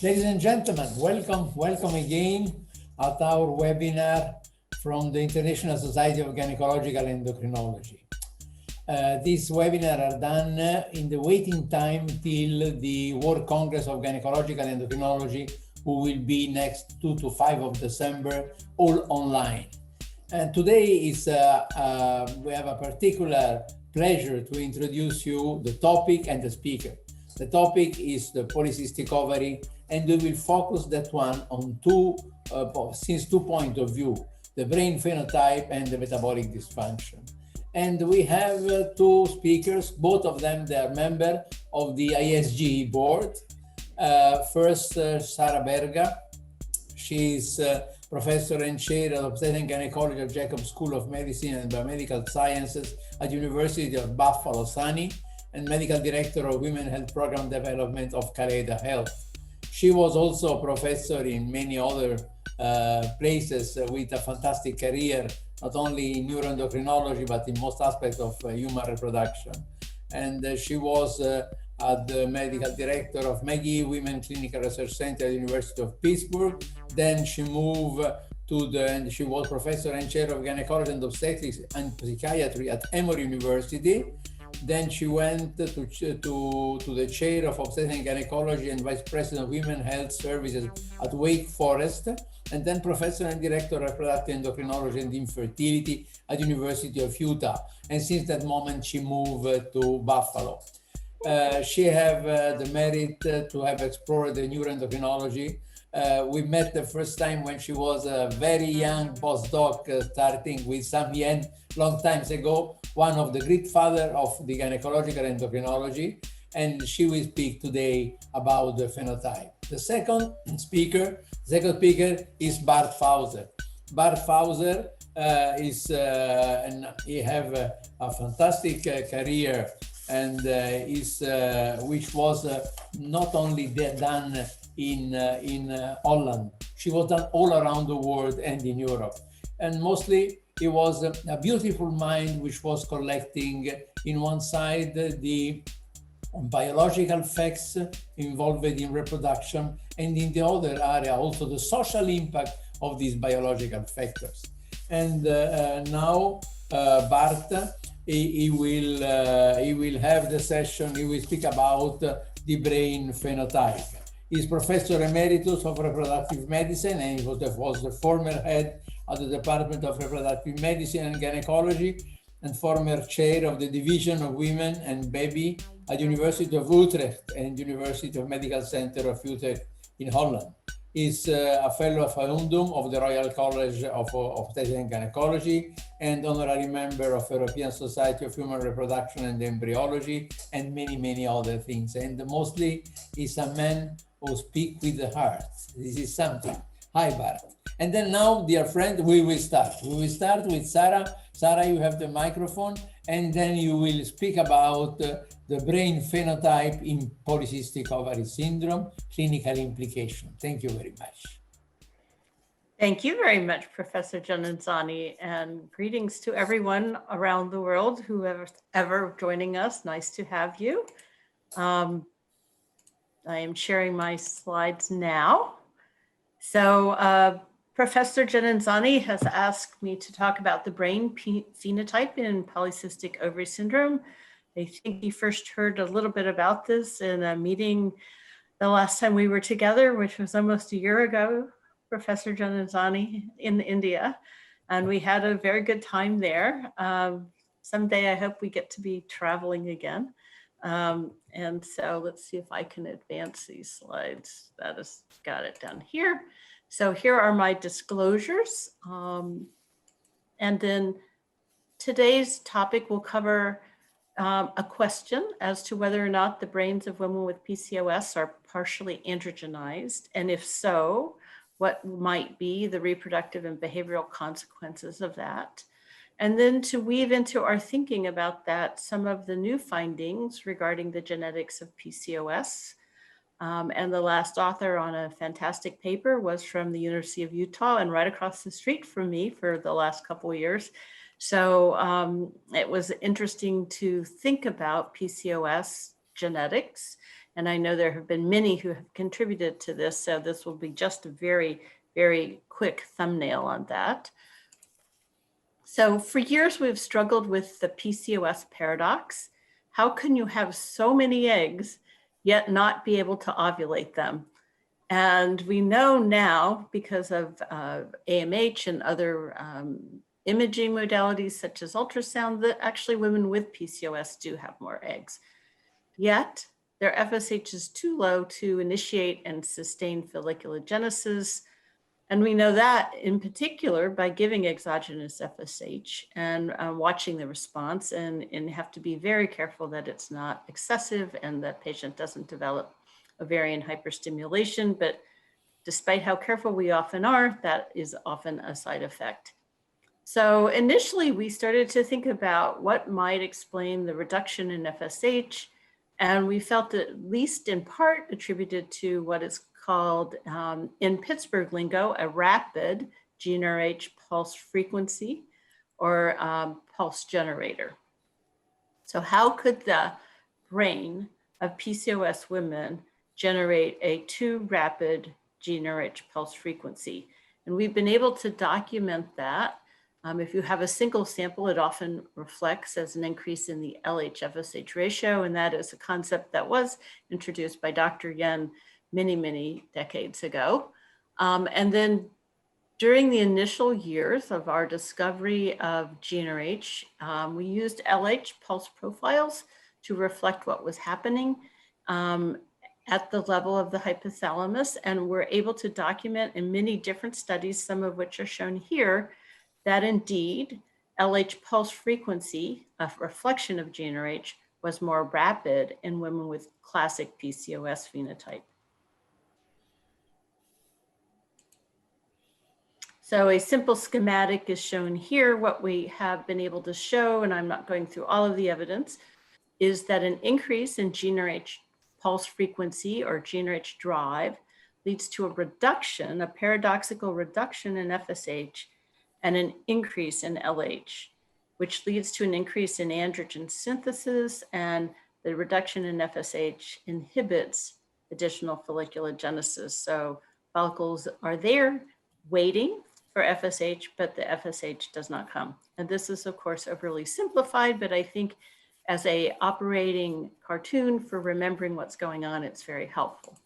Ladies and gentlemen, welcome again at our webinar from the International Society of Gynecological Endocrinology. These webinars are done in the waiting time till the World Congress of Gynecological Endocrinology, who will be next 2 to 5 of December, all online. And today is we have a particular pleasure to introduce you the topic and the speaker. The topic is the polycystic ovary, and we will focus that one on two points of view: the brain phenotype and the metabolic dysfunction. And we have two speakers, both of them they are members of the ISG board. First, Sarah Berga. She is professor and chair of obstetrics and gynecology at Jacobs School of Medicine and Biomedical Sciences at University of Buffalo, SUNY, and medical director of Women Health Program Development of Caleda Health. She was also a professor in many other places with a fantastic career, not only in neuroendocrinology, but in most aspects of human reproduction. And she was the medical director of Maggie Women Clinical Research Center at the University of Pittsburgh. Then she moved and she was professor and chair of gynecology and obstetrics and psychiatry at Emory University. Then she went to the chair of obstetrics and gynecology and vice president of women health services at Wake Forest, and then professor and director of reproductive endocrinology and infertility at University of Utah. And since that moment, she moved to Buffalo. She have the merit to have explored the neuroendocrinology. We met the first time when she was a very young postdoc, starting with Sam Yen long times ago, one of the great father of the gynecological endocrinology, and she will speak today about the phenotype. The second speaker is Bart Fauser. Bart Fauser and he have a fantastic career, and which was not only done in Holland. She was done all around the world and in Europe. And mostly it was a beautiful mind which was collecting in one side the biological facts involved in reproduction, and in the other area also the social impact of these biological factors. And now Bart, he will have the session. He will speak about the brain phenotype. He's professor emeritus of reproductive medicine, and he was the former head of the Department of Reproductive Medicine and Gynecology, and former chair of the Division of Women and Baby at University of Utrecht and University of Medical Center of Utrecht in Holland. He's a fellow of Fundum of the Royal College of Obstetrics and Gynecology, and honorary member of European Society of Human Reproduction and Embryology, and many other things. And mostly he's a man who speaks with the heart. This is something. Hi, Bart. And then now, dear friend, we will start. We will start with Sarah. Sarah, you have the microphone, and then you will speak about the brain phenotype in polycystic ovary syndrome, clinical implication. Thank you very much. Thank you very much, Professor Giannanzani, and greetings to everyone around the world who ever joining us. Nice to have you. I am sharing my slides now. So Professor Giannanzani has asked me to talk about the brain phenotype in polycystic ovary syndrome. I think he first heard a little bit about this in a meeting the last time we were together, which was almost a year ago, Professor Giannanzani, in India. And we had a very good time there. Someday I hope we get to be traveling again. And so let's see if I can advance these slides. That has got it down here. So here are my disclosures. And then today's topic will cover a question as to whether or not the brains of women with PCOS are partially androgenized, and if so, what might be the reproductive and behavioral consequences of that. And then to weave into our thinking about that, some of the new findings regarding the genetics of PCOS. And the last author on a fantastic paper was from the University of Utah, and right across the street from me for the last couple of years. So it was interesting to think about PCOS genetics And I know there have been many who have contributed to this, so this will be just a very, very quick thumbnail on that. So for years, we've struggled with the PCOS paradox. How can you have so many eggs, yet not be able to ovulate them? And we know now, because of AMH and other imaging modalities such as ultrasound, that actually women with PCOS do have more eggs. Yet their FSH is too low to initiate and sustain folliculogenesis. And we know that in particular by giving exogenous FSH and watching the response, and have to be very careful that it's not excessive and that patient doesn't develop ovarian hyperstimulation. But despite how careful we often are, that is often a side effect. So initially we started to think about what might explain the reduction in FSH. And we felt at least in part attributed to what is called in Pittsburgh lingo, a rapid GnRH pulse frequency or pulse generator. So how could the brain of PCOS women generate a too rapid GnRH pulse frequency? And we've been able to document that. If you have a single sample, it often reflects as an increase in the LH-FSH ratio, and that is a concept that was introduced by Dr. Yen many, many decades ago. And then during the initial years of our discovery of GnRH, we used LH pulse profiles to reflect what was happening at the level of the hypothalamus, and we're able to document in many different studies, some of which are shown here, that indeed LH pulse frequency, a reflection of GnRH, was more rapid in women with classic PCOS phenotype. So a simple schematic is shown here. What we have been able to show, and I'm not going through all of the evidence, is that an increase in GnRH pulse frequency or GnRH drive leads to a reduction, a paradoxical reduction in FSH and an increase in LH, which leads to an increase in androgen synthesis, and the reduction in FSH inhibits additional folliculogenesis. So follicles are there waiting for FSH, but the FSH does not come. And this is of course overly simplified, but I think as a operating cartoon for remembering what's going on, it's very helpful.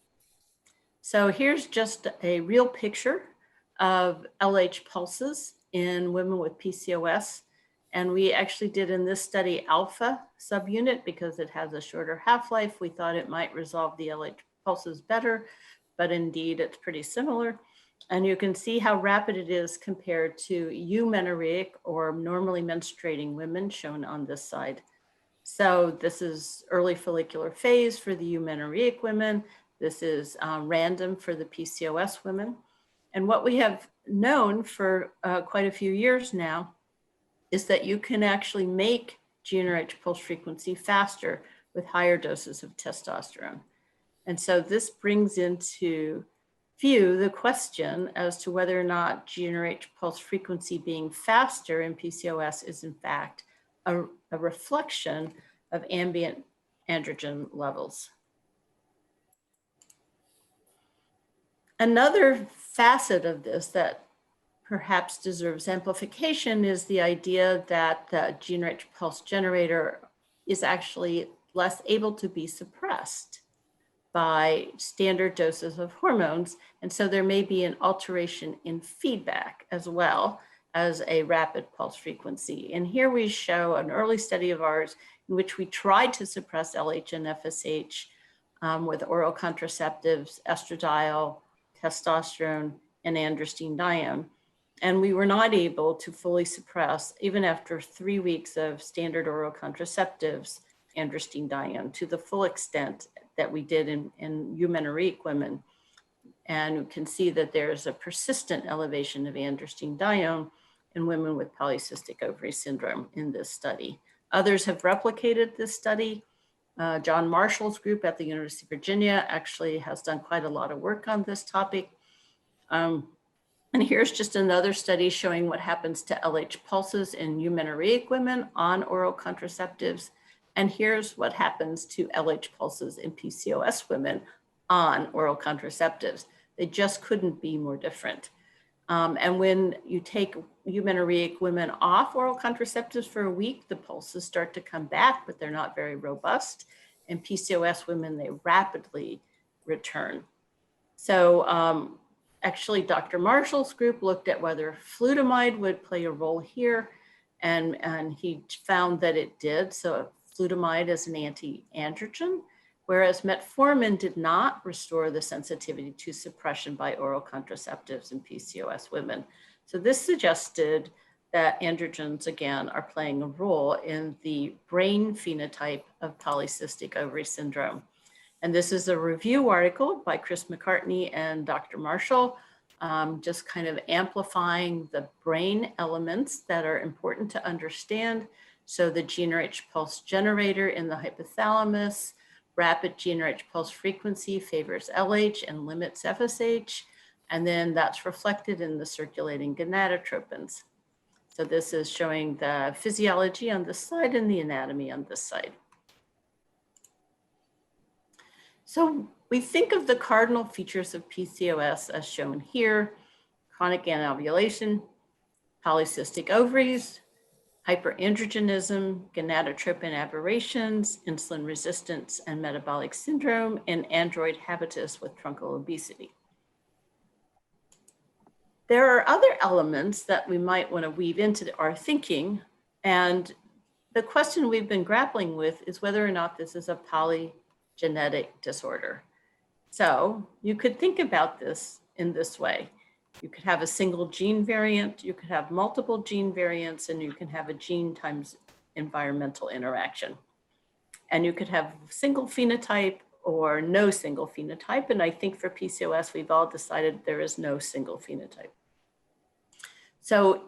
So here's just a real picture of LH pulses in women with PCOS. And we actually did in this study alpha subunit because it has a shorter half-life. We thought it might resolve the LH pulses better, but indeed it's pretty similar. And you can see how rapid it is compared to eumenorrheic or normally menstruating women shown on this side. So this is early follicular phase for the eumenorrheic women. This is random for the PCOS women. And what we have known for quite a few years now is that you can actually make GnRH pulse frequency faster with higher doses of testosterone. And so this brings into view the question as to whether or not GnRH pulse frequency being faster in PCOS is in fact a reflection of ambient androgen levels. Another facet of this that perhaps deserves amplification is the idea that the GnRH pulse generator is actually less able to be suppressed by standard doses of hormones. And so there may be an alteration in feedback as well as a rapid pulse frequency. And here we show an early study of ours in which we tried to suppress LH and FSH with oral contraceptives, estradiol, testosterone, and androstenedione. And we were not able to fully suppress, even after 3 weeks of standard oral contraceptives, androstenedione to the full extent that we did in eumenorrheic women. And you can see that there's a persistent elevation of androstenedione in women with polycystic ovary syndrome in this study. Others have replicated this study. John Marshall's group at the University of Virginia actually has done quite a lot of work on this topic. And here's just another study showing what happens to LH pulses in eumenorrheic women on oral contraceptives. And here's what happens to LH pulses in PCOS women on oral contraceptives. They just couldn't be more different. And when you take eumenorrheic women off oral contraceptives for a week, the pulses start to come back, but they're not very robust. In PCOS women, they rapidly return. So actually, Dr. Marshall's group looked at whether flutamide would play a role here, and he found that it did. So flutamide is an anti-androgen, whereas metformin did not restore the sensitivity to suppression by oral contraceptives in PCOS women. So this suggested that androgens, again, are playing a role in the brain phenotype of polycystic ovary syndrome. And this is a review article by Chris McCartney and Dr. Marshall, just kind of amplifying the brain elements that are important to understand. So the GnRH pulse generator in the hypothalamus, rapid GnRH pulse frequency favors LH and limits FSH. And then that's reflected in the circulating gonadotropins. So this is showing the physiology on this side and the anatomy on this side. So we think of the cardinal features of PCOS as shown here: chronic anovulation, polycystic ovaries, hyperandrogenism, gonadotropin aberrations, insulin resistance, and metabolic syndrome, and android habitus with truncal obesity. There are other elements that we might want to weave into our thinking, and the question we've been grappling with is whether or not this is a polygenetic disorder. So you could think about this in this way. You could have a single gene variant, you could have multiple gene variants, and you can have a gene times environmental interaction. And you could have single phenotype or no single phenotype. And I think for PCOS, we've all decided there is no single phenotype. So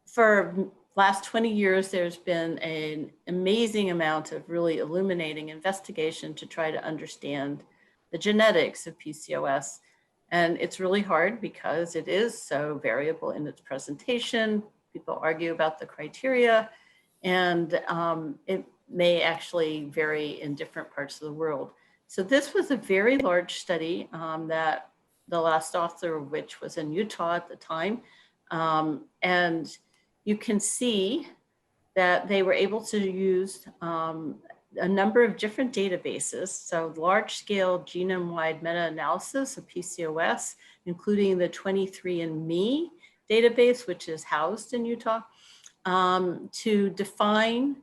for last 20 years, there's been an amazing amount of really illuminating investigation to try to understand the genetics of PCOS. And it's really hard because it is so variable in its presentation. People argue about the criteria, and it may actually vary in different parts of the world. So this was a very large study that the last author of which was in Utah at the time. And you can see that they were able to use a number of different databases. So large-scale genome-wide meta-analysis of PCOS, including the 23andMe database, which is housed in Utah, to define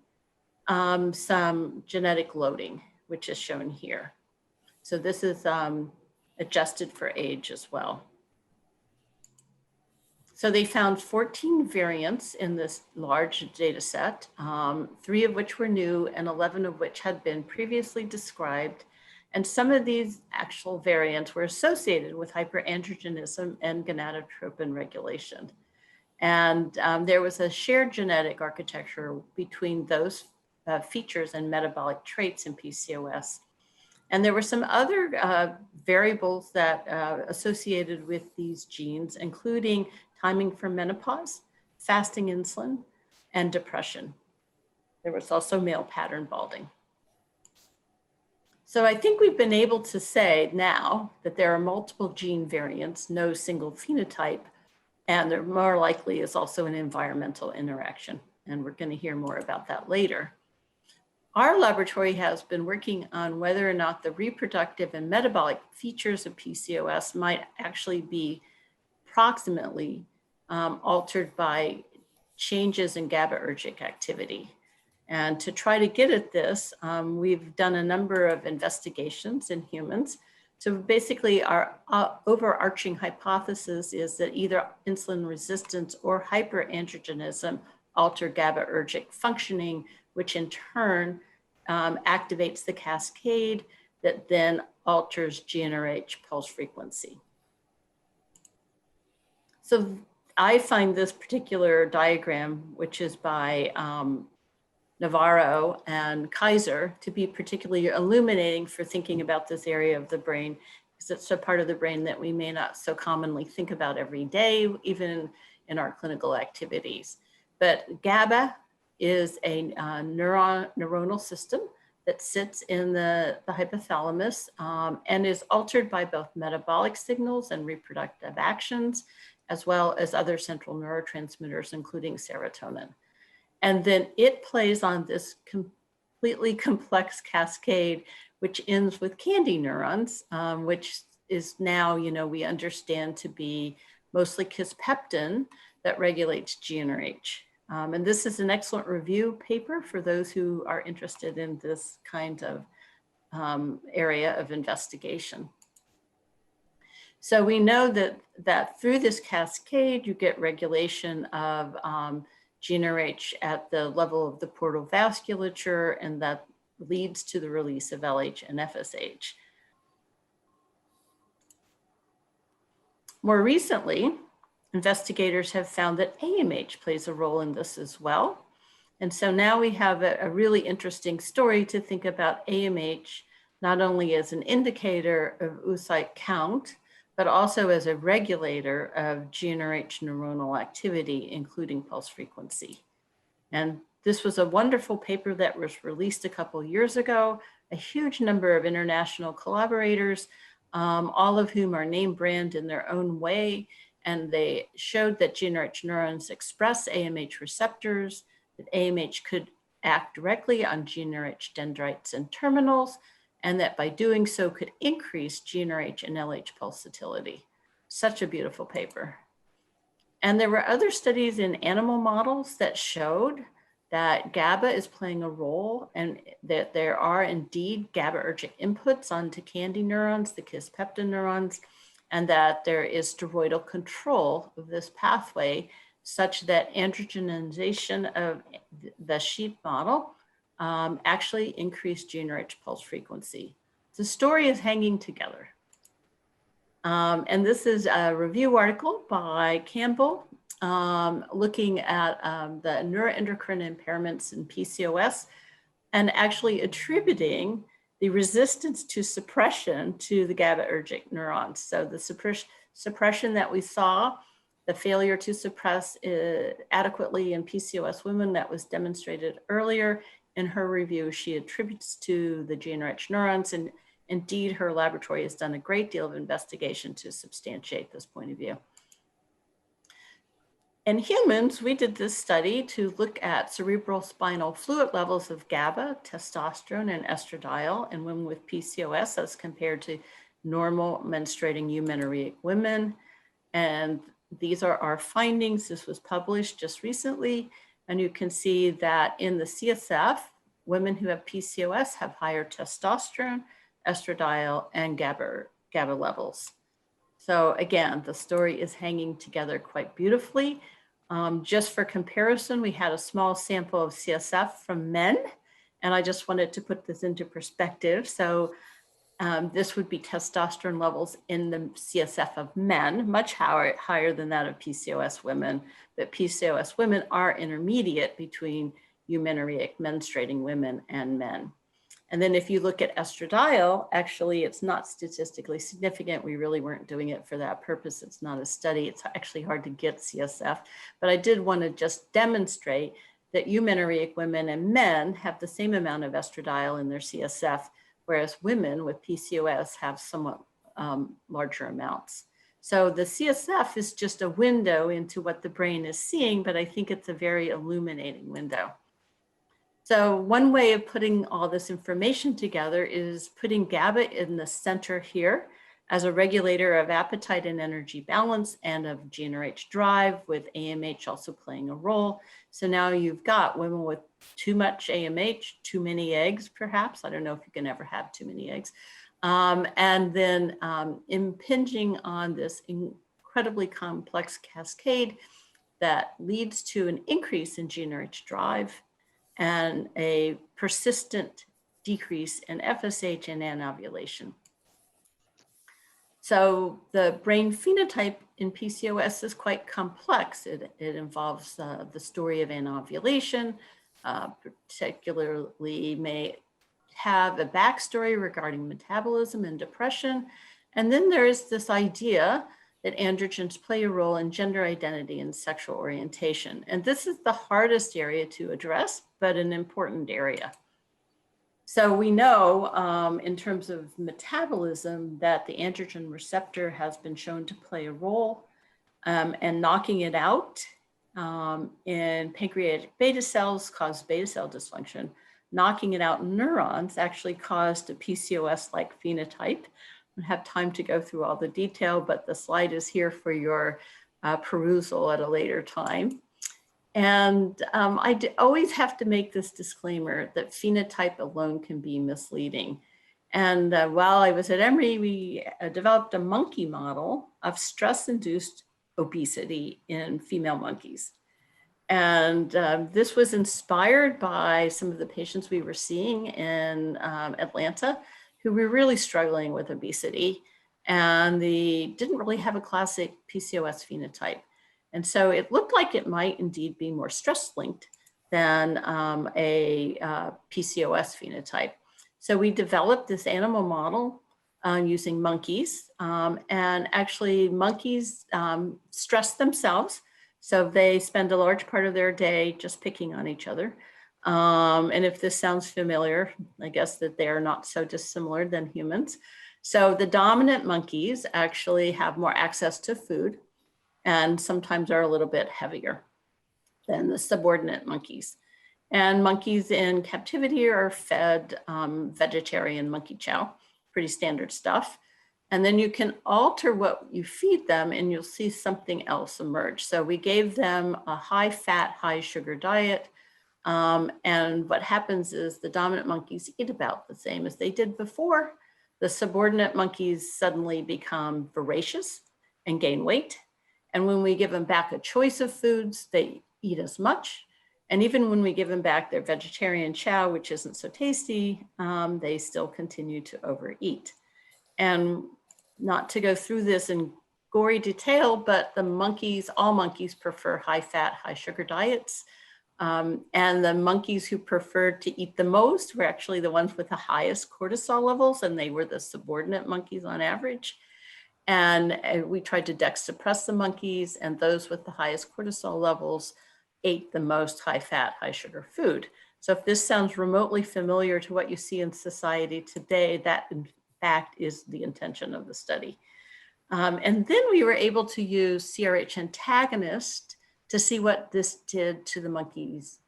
some genetic loading, which is shown here. So this is adjusted for age as well. So they found 14 variants in this large data set, 3 of which were new and 11 of which had been previously described. And some of these actual variants were associated with hyperandrogenism and gonadotropin regulation. And there was a shared genetic architecture between those features and metabolic traits in PCOS. And there were some other variables that associated with these genes, including timing for menopause, fasting insulin, and depression. There was also male pattern balding. So I think we've been able to say now that there are multiple gene variants, no single phenotype, and there more likely is also an environmental interaction. And we're going to hear more about that later. Our laboratory has been working on whether or not the reproductive and metabolic features of PCOS might actually be approximately altered by changes in GABAergic activity. And to try to get at this, we've done a number of investigations in humans. So basically our overarching hypothesis is that either insulin resistance or hyperandrogenism alter GABAergic functioning, which in turn activates the cascade that then alters GnRH pulse frequency. So I find this particular diagram, which is by Navarro and Kaiser, to be particularly illuminating for thinking about this area of the brain, because it's a part of the brain that we may not so commonly think about every day, even in our clinical activities. But GABA is a neuronal system that sits in the hypothalamus and is altered by both metabolic signals and reproductive actions, as well as other central neurotransmitters, including serotonin. And then it plays on this completely complex cascade, which ends with candy neurons, which is now, we understand to be mostly kisspeptin that regulates GnRH. And this is an excellent review paper for those who are interested in this kind of area of investigation. So we know that through this cascade, you get regulation of GnRH at the level of the portal vasculature, and that leads to the release of LH and FSH. More recently, investigators have found that AMH plays a role in this as well. And so now we have a really interesting story to think about AMH, not only as an indicator of oocyte count, but also as a regulator of GnRH neuronal activity, including pulse frequency. And this was a wonderful paper that was released a couple years ago, a huge number of international collaborators, all of whom are name brand in their own way. And they showed that GnRH neurons express AMH receptors, that AMH could act directly on GnRH dendrites and terminals, and that by doing so could increase GnRH and LH pulsatility. Such a beautiful paper. And there were other studies in animal models that showed that GABA is playing a role, and that there are indeed GABAergic inputs onto candy neurons, the kisspeptin neurons, and that there is steroidal control of this pathway such that androgenization of the sheep model actually increased GnRH pulse frequency. The story is hanging together. And this is a review article by Campbell looking at the neuroendocrine impairments in PCOS and actually attributing the resistance to suppression to the GABAergic neurons. So the suppression that we saw, the failure to suppress adequately in PCOS women that was demonstrated earlier in her review, she attributes to the GnRH neurons, and indeed her laboratory has done a great deal of investigation to substantiate this point of view. In humans, we did this study to look at cerebral spinal fluid levels of GABA, testosterone, and estradiol in women with PCOS as compared to normal menstruating eumenorrheic women. And these are our findings. This was published just recently. And you can see that in the CSF, women who have PCOS have higher testosterone, estradiol, and GABA levels. So again, the story is hanging together quite beautifully. Just for comparison, we had a small sample of CSF from men, and I just wanted to put this into perspective. So this would be testosterone levels in the CSF of men, much higher than that of PCOS women, but PCOS women are intermediate between eumenorrheic menstruating women and men. And then if you look at estradiol, actually it's not statistically significant. We really weren't doing it for that purpose. It's not a study. It's actually hard to get CSF, but I did want to just demonstrate that eumenorrheic women and men have the same amount of estradiol in their CSF, whereas women with PCOS have somewhat larger amounts. So the CSF is just a window into what the brain is seeing, but I think it's a very illuminating window. So one way of putting all this information together is putting GABA in the center here as a regulator of appetite and energy balance and of GnRH drive, with AMH also playing a role. So now you've got women with too much AMH, too many eggs, perhaps. I don't know if you can ever have too many eggs. And then impinging on this incredibly complex cascade that leads to an increase in GnRH drive and a persistent decrease in FSH and anovulation. So the brain phenotype in PCOS is quite complex. It involves the story of anovulation, particularly may have a backstory regarding metabolism and depression. And then there is this idea that androgens play a role in gender identity and sexual orientation. And this is the hardest area to address, but an important area. So we know in terms of metabolism that the androgen receptor has been shown to play a role, and knocking it out in pancreatic beta cells caused beta cell dysfunction. Knocking it out in neurons actually caused a PCOS-like phenotype. I don't have time to go through all the detail, but the slide is here for your perusal at a later time. And I always have to make this disclaimer that phenotype alone can be misleading. And while I was at Emory, we developed a monkey model of stress-induced obesity in female monkeys. And this was inspired by some of the patients we were seeing in Atlanta who were really struggling with obesity, and they didn't really have a classic PCOS phenotype. And so it looked like it might indeed be more stress-linked than a PCOS phenotype. So we developed this animal model using monkeys, and actually monkeys stress themselves. So they spend a large part of their day just picking on each other. And if this sounds familiar, I guess that they are not so dissimilar than humans. So the dominant monkeys actually have more access to food and sometimes are a little bit heavier than the subordinate monkeys. And monkeys in captivity are fed vegetarian monkey chow, pretty standard stuff. And then you can alter what you feed them and you'll see something else emerge. So we gave them a high fat, high sugar diet. And what happens is the dominant monkeys eat about the same as they did before. The subordinate monkeys suddenly become voracious and gain weight. And when we give them back a choice of foods, they eat as much. And even when we give them back their vegetarian chow, which isn't so tasty, they still continue to overeat. And not to go through this in gory detail, but the monkeys, all monkeys prefer high fat, high sugar diets. And the monkeys who preferred to eat the most were actually the ones with the highest cortisol levels, and they were the subordinate monkeys on average. And we tried to dex suppress the monkeys, and those with the highest cortisol levels ate the most high fat, high sugar food. So if this sounds remotely familiar to what you see in society today, that in fact is the intention of the study. And then we were able to use CRH antagonist to see what this did to the monkeys'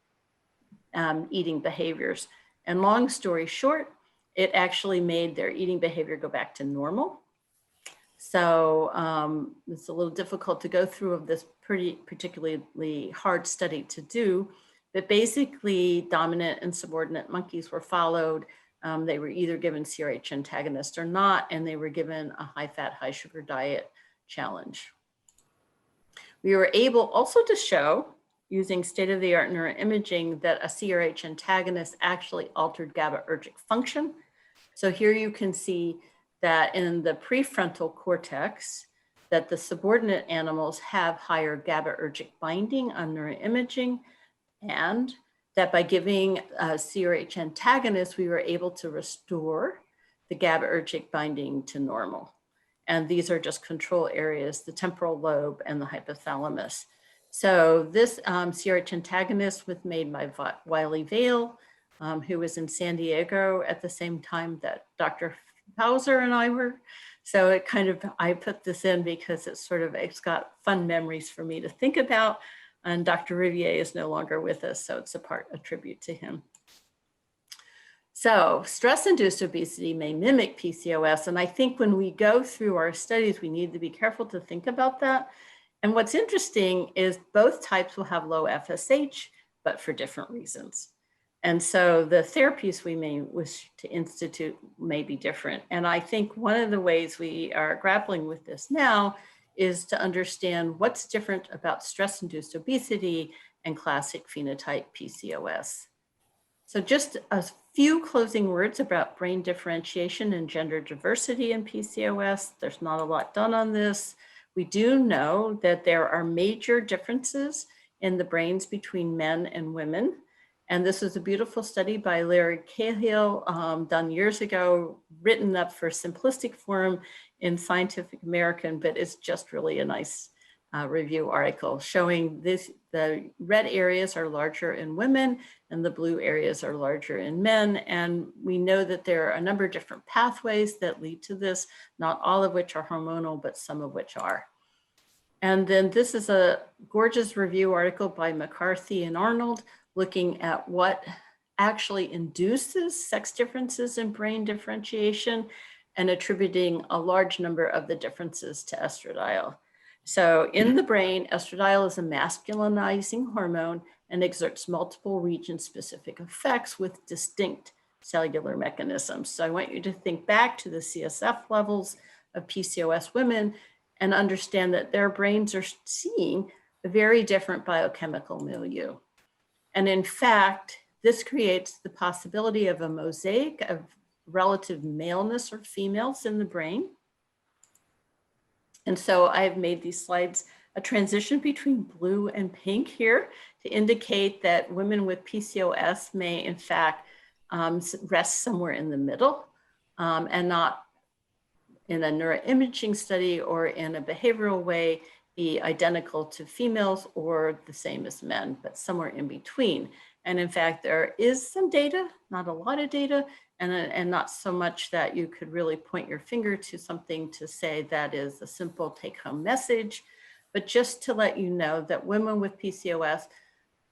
eating behaviors. And long story short, it actually made their eating behavior go back to normal. So it's a little difficult to go through of this particularly hard study to do, but basically dominant and subordinate monkeys were followed. They were either given CRH antagonist or not, and they were given a high fat, high sugar diet challenge. We were able also to show, using state-of-the-art neuroimaging, that a CRH antagonist actually altered GABAergic function. So here you can see that in the prefrontal cortex, that the subordinate animals have higher GABAergic binding on neuroimaging, and that by giving a CRH antagonist, we were able to restore the GABAergic binding to normal. And these are just control areas, the temporal lobe and the hypothalamus. So this CRH antagonist was made by Wiley Vale, who was in San Diego at the same time that Dr. Fauser and I were. So it kind of, I put this in because it's got fun memories for me to think about. And Dr. Riviere is no longer with us, so it's a tribute to him. So stress-induced obesity may mimic PCOS. And I think when we go through our studies, we need to be careful to think about that. And what's interesting is both types will have low FSH, but for different reasons. And so the therapies we may wish to institute may be different. And I think one of the ways we are grappling with this now is to understand what's different about stress-induced obesity and classic phenotype PCOS. So just a few closing words about brain differentiation and gender diversity in PCOS. There's not a lot done on this. We do know that there are major differences in the brains between men and women. And this is a beautiful study by Larry Cahill, done years ago, written up for simplistic form in Scientific American, but it's just really a nice review article showing this: the red areas are larger in women and the blue areas are larger in men. And we know that there are a number of different pathways that lead to this, not all of which are hormonal, but some of which are. And then this is a gorgeous review article by McCarthy and Arnold, looking at what actually induces sex differences in brain differentiation and attributing a large number of the differences to estradiol. So in the brain, estradiol is a masculinizing hormone and exerts multiple region-specific effects with distinct cellular mechanisms. So I want you to think back to the CSF levels of PCOS women and understand that their brains are seeing a very different biochemical milieu. And in fact, this creates the possibility of a mosaic of relative maleness or females in the brain. And so I've made these slides a transition between blue and pink here to indicate that women with PCOS may in fact rest somewhere in the middle and not in a neuroimaging study or in a behavioral way be identical to females or the same as men, but somewhere in between. And in fact, there is some data, not a lot of data, and not so much that you could really point your finger to something to say that is a simple take-home message, but just to let you know that women with PCOS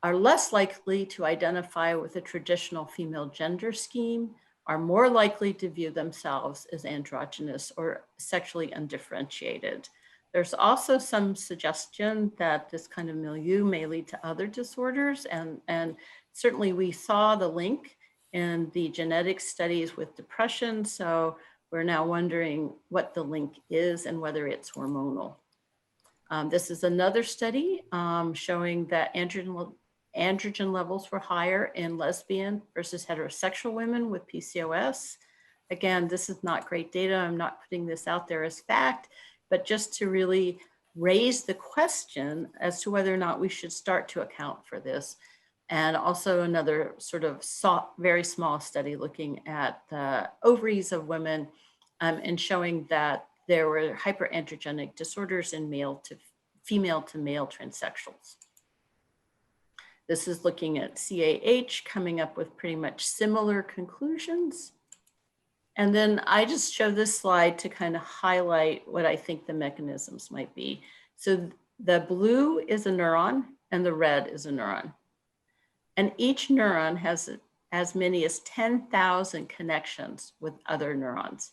are less likely to identify with a traditional female gender scheme, are more likely to view themselves as androgynous or sexually undifferentiated. There's also some suggestion that this kind of milieu may lead to other disorders, and certainly we saw the link in the genetic studies with depression, so we're now wondering what the link is and whether it's hormonal. This is another study showing that androgen levels were higher in lesbian versus heterosexual women with PCOS. Again, this is not great data. I'm not putting this out there as fact, but just to really raise the question as to whether or not we should start to account for this. And also another sort of very small study looking at the ovaries of women and showing that there were hyperandrogenic disorders in female to male transsexuals. This is looking at CAH, coming up with pretty much similar conclusions. And then I just show this slide to kind of highlight what I think the mechanisms might be. So the blue is a neuron and the red is a neuron. And each neuron has as many as 10,000 connections with other neurons.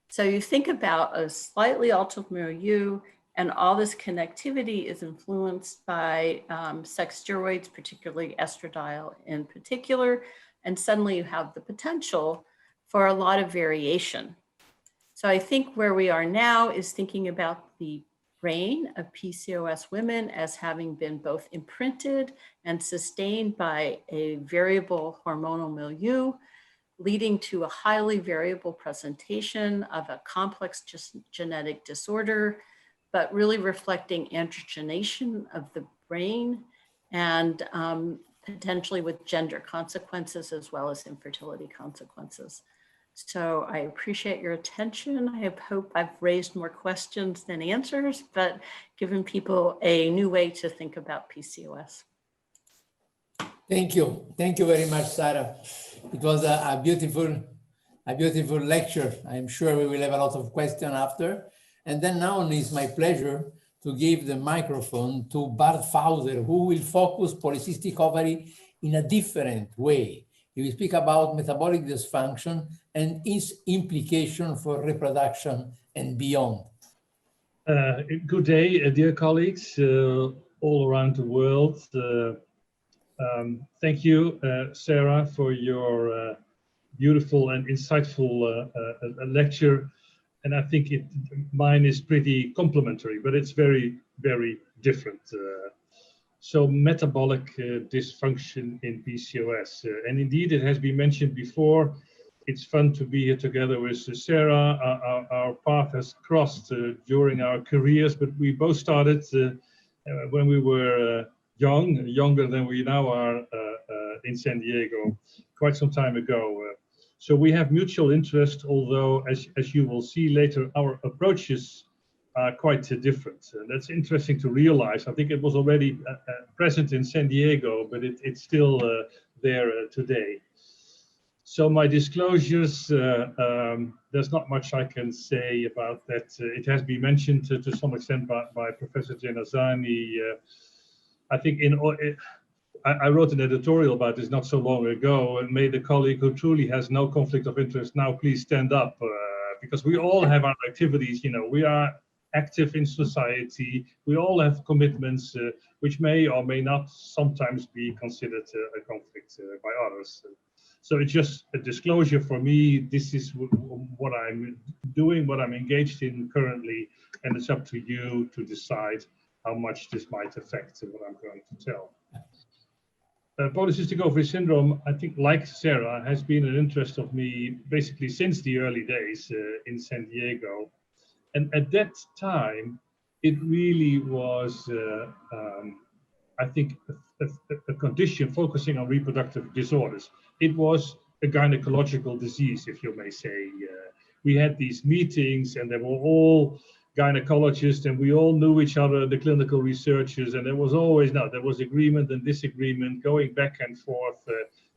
So you think about a slightly altered milieu, and all this connectivity is influenced by sex steroids, particularly estradiol in particular, and suddenly you have the potential for a lot of variation. So I think where we are now is thinking about the brain of PCOS women as having been both imprinted and sustained by a variable hormonal milieu, leading to a highly variable presentation of a complex genetic disorder, but really reflecting androgenation of the brain and potentially with gender consequences as well as infertility consequences. So I appreciate your attention. I hope I've raised more questions than answers, but given people a new way to think about PCOS. Thank you. Thank you very much, Sarah. It was a beautiful lecture. I'm sure we will have a lot of questions after. And then now it's my pleasure to give the microphone to Bart Fauser, who will focus polycystic ovary in a different way. He will speak about metabolic dysfunction and its implication for reproduction and beyond. Good day, dear colleagues all around the world. Thank you, Sarah, for your beautiful and insightful lecture. And I think mine is pretty complementary, but it's very, very different. So metabolic dysfunction in PCOS. And indeed, it has been mentioned before. It's fun to be here together with Sarah. Our path has crossed during our careers, but we both started when we were younger than we now are in San Diego quite some time ago. So we have mutual interest, although as you will see later, our approaches are quite different. That's interesting to realize. I think it was already present in San Diego, but it's still there today. So my disclosures, there's not much I can say about that. It has been mentioned to some extent by Professor Janazani. I think I wrote an editorial about this not so long ago and made a colleague who truly has no conflict of interest now please stand up, because we all have our activities, you know, we are active in society, we all have commitments which may or may not sometimes be considered a conflict by others. So it's just a disclosure for me. This is what I'm doing, what I'm engaged in currently, and it's up to you to decide how much this might affect what I'm going to tell. Polycystic ovary syndrome, I think, like Sarah, has been an interest of me basically since the early days in San Diego. And at that time, it really was, I think, a condition focusing on reproductive disorders. It was a gynecological disease, if you may say. We had these meetings and they were all gynecologists and we all knew each other, the clinical researchers, and there was always, there was agreement and disagreement going back and forth.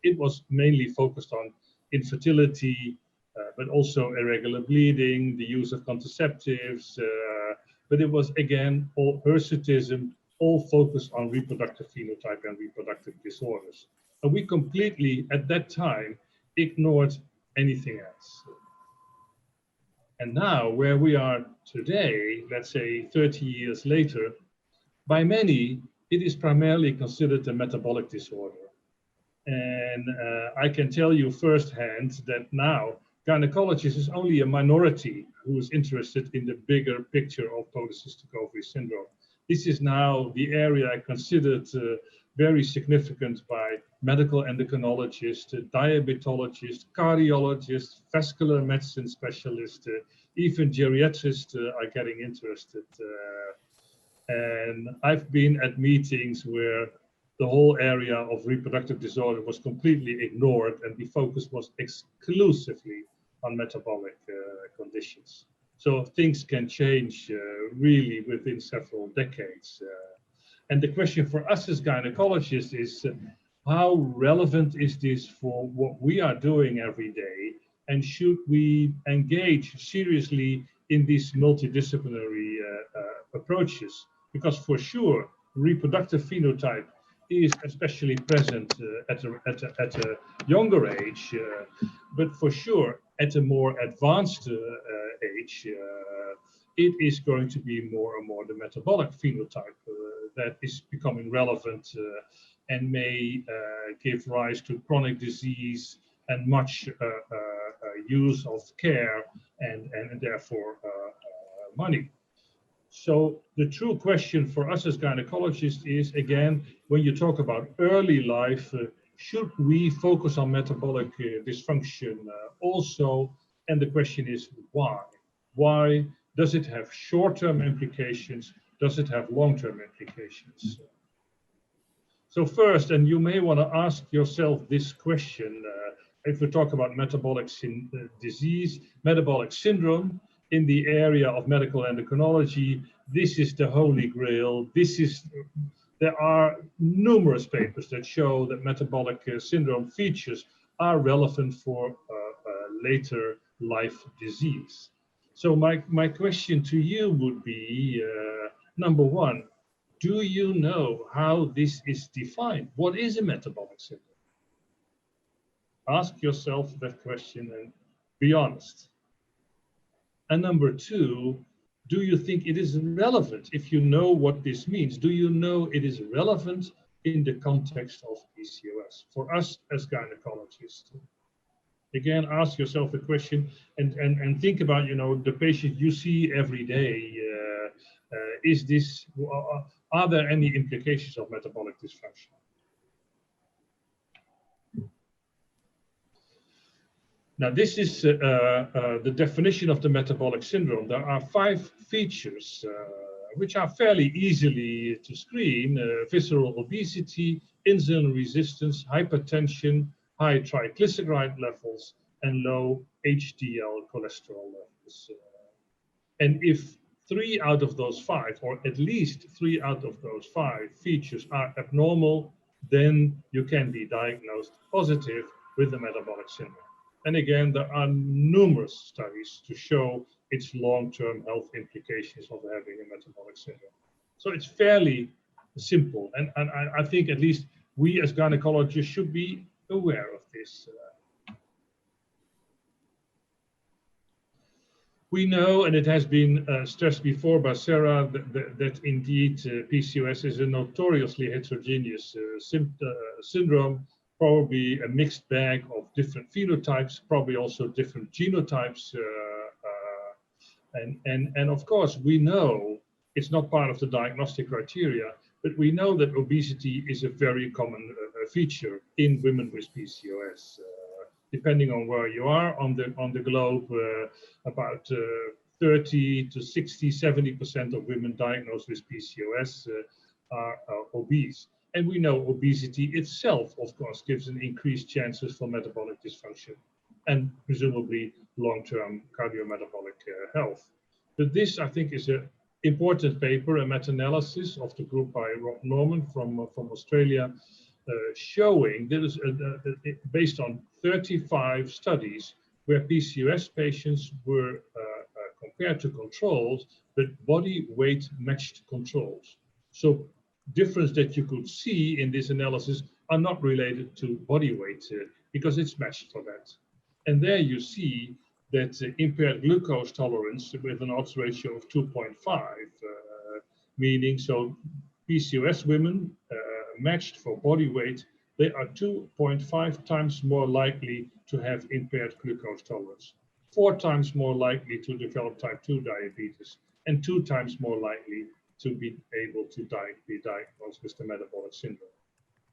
It was mainly focused on infertility, but also irregular bleeding, the use of contraceptives, but it was again, all hirsutism, all focused on reproductive phenotype and reproductive disorders. And we completely, at that time, ignored anything else. And now, where we are today, let's say 30 years later, by many, it is primarily considered a metabolic disorder. And I can tell you firsthand that now, gynecologists is only a minority who is interested in the bigger picture of polycystic ovary syndrome. This is now the area considered very significant by medical endocrinologists, diabetologists, cardiologists, vascular medicine specialists, even geriatrists are getting interested. And I've been at meetings where the whole area of reproductive disorder was completely ignored and the focus was exclusively on metabolic conditions. So things can change really within several decades. And the question for us as gynecologists is how relevant is this for what we are doing every day? And should we engage seriously in these multidisciplinary approaches? Because for sure, reproductive phenotype is especially present at a younger age, but for sure, at a more advanced age, it is going to be more and more the metabolic phenotype that is becoming relevant and may give rise to chronic disease and much use of care and therefore money. So the true question for us as gynecologists is, again, when you talk about early life, should we focus on metabolic dysfunction also? And the question is why? Why? Does it have short-term implications? Does it have long-term implications? So first, and you may want to ask yourself this question, if we talk about metabolic disease, metabolic syndrome, in the area of medical endocrinology, this is the holy grail. There are numerous papers that show that metabolic syndrome features are relevant for later life disease. So my question to you would be, number one, do you know how this is defined? What is a metabolic syndrome? Ask yourself that question and be honest. And number two, do you think it is relevant? If you know what this means, do you know it is relevant in the context of PCOS for us as gynecologists? Again, ask yourself the question and think about, the patient you see every day. Are there any implications of metabolic dysfunction? Now, this is the definition of the metabolic syndrome. There are 5 features which are fairly easily to screen: visceral obesity, insulin resistance, hypertension, high triglyceride levels, and low HDL cholesterol levels. And if 3 out of those 5, or at least 3 out of those 5 features are abnormal, then you can be diagnosed positive with the metabolic syndrome. And again, there are numerous studies to show its long-term health implications of having a metabolic syndrome. So it's fairly simple. And I think at least we as gynecologists should be aware of this. We know, and it has been stressed before by Sarah, that indeed PCOS is a notoriously heterogeneous syndrome, probably a mixed bag of different phenotypes, probably also different genotypes. And of course, we know it's not part of the diagnostic criteria, but we know that obesity is a very common feature in women with PCOS. Depending on where you are on the globe, about 30 to 60, 70% of women diagnosed with PCOS are obese. And we know obesity itself, of course, gives an increased chances for metabolic dysfunction and presumably long-term cardiometabolic health. But this, I think, is an important paper, a meta-analysis of the group by Rob Norman from Australia, showing that is based on 35 studies where PCOS patients were compared to controls, but body weight matched controls. So difference that you could see in this analysis are not related to body weight because it's matched for that. And there you see that impaired glucose tolerance with an odds ratio of 2.5, meaning so PCOS women matched for body weight, they are 2.5 times more likely to have impaired glucose tolerance, 4 times more likely to develop type 2 diabetes, and 2 times more likely to be able to be diagnosed with the metabolic syndrome.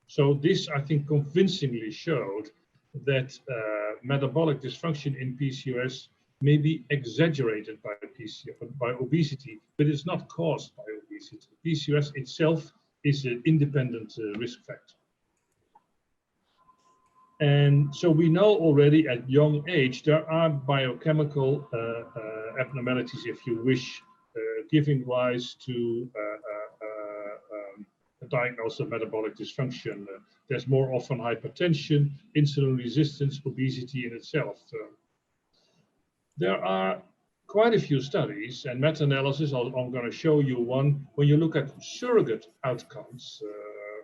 So this, I think, convincingly showed that metabolic dysfunction in PCOS may be exaggerated by obesity, but it's not caused by obesity. PCOS itself is an independent risk factor. And so we know already at young age there are biochemical abnormalities, if you wish, giving rise to a diagnosis of metabolic dysfunction. There's more often hypertension, insulin resistance, obesity in itself. There are quite a few studies and meta-analysis. I'm going to show you one. When you look at surrogate outcomes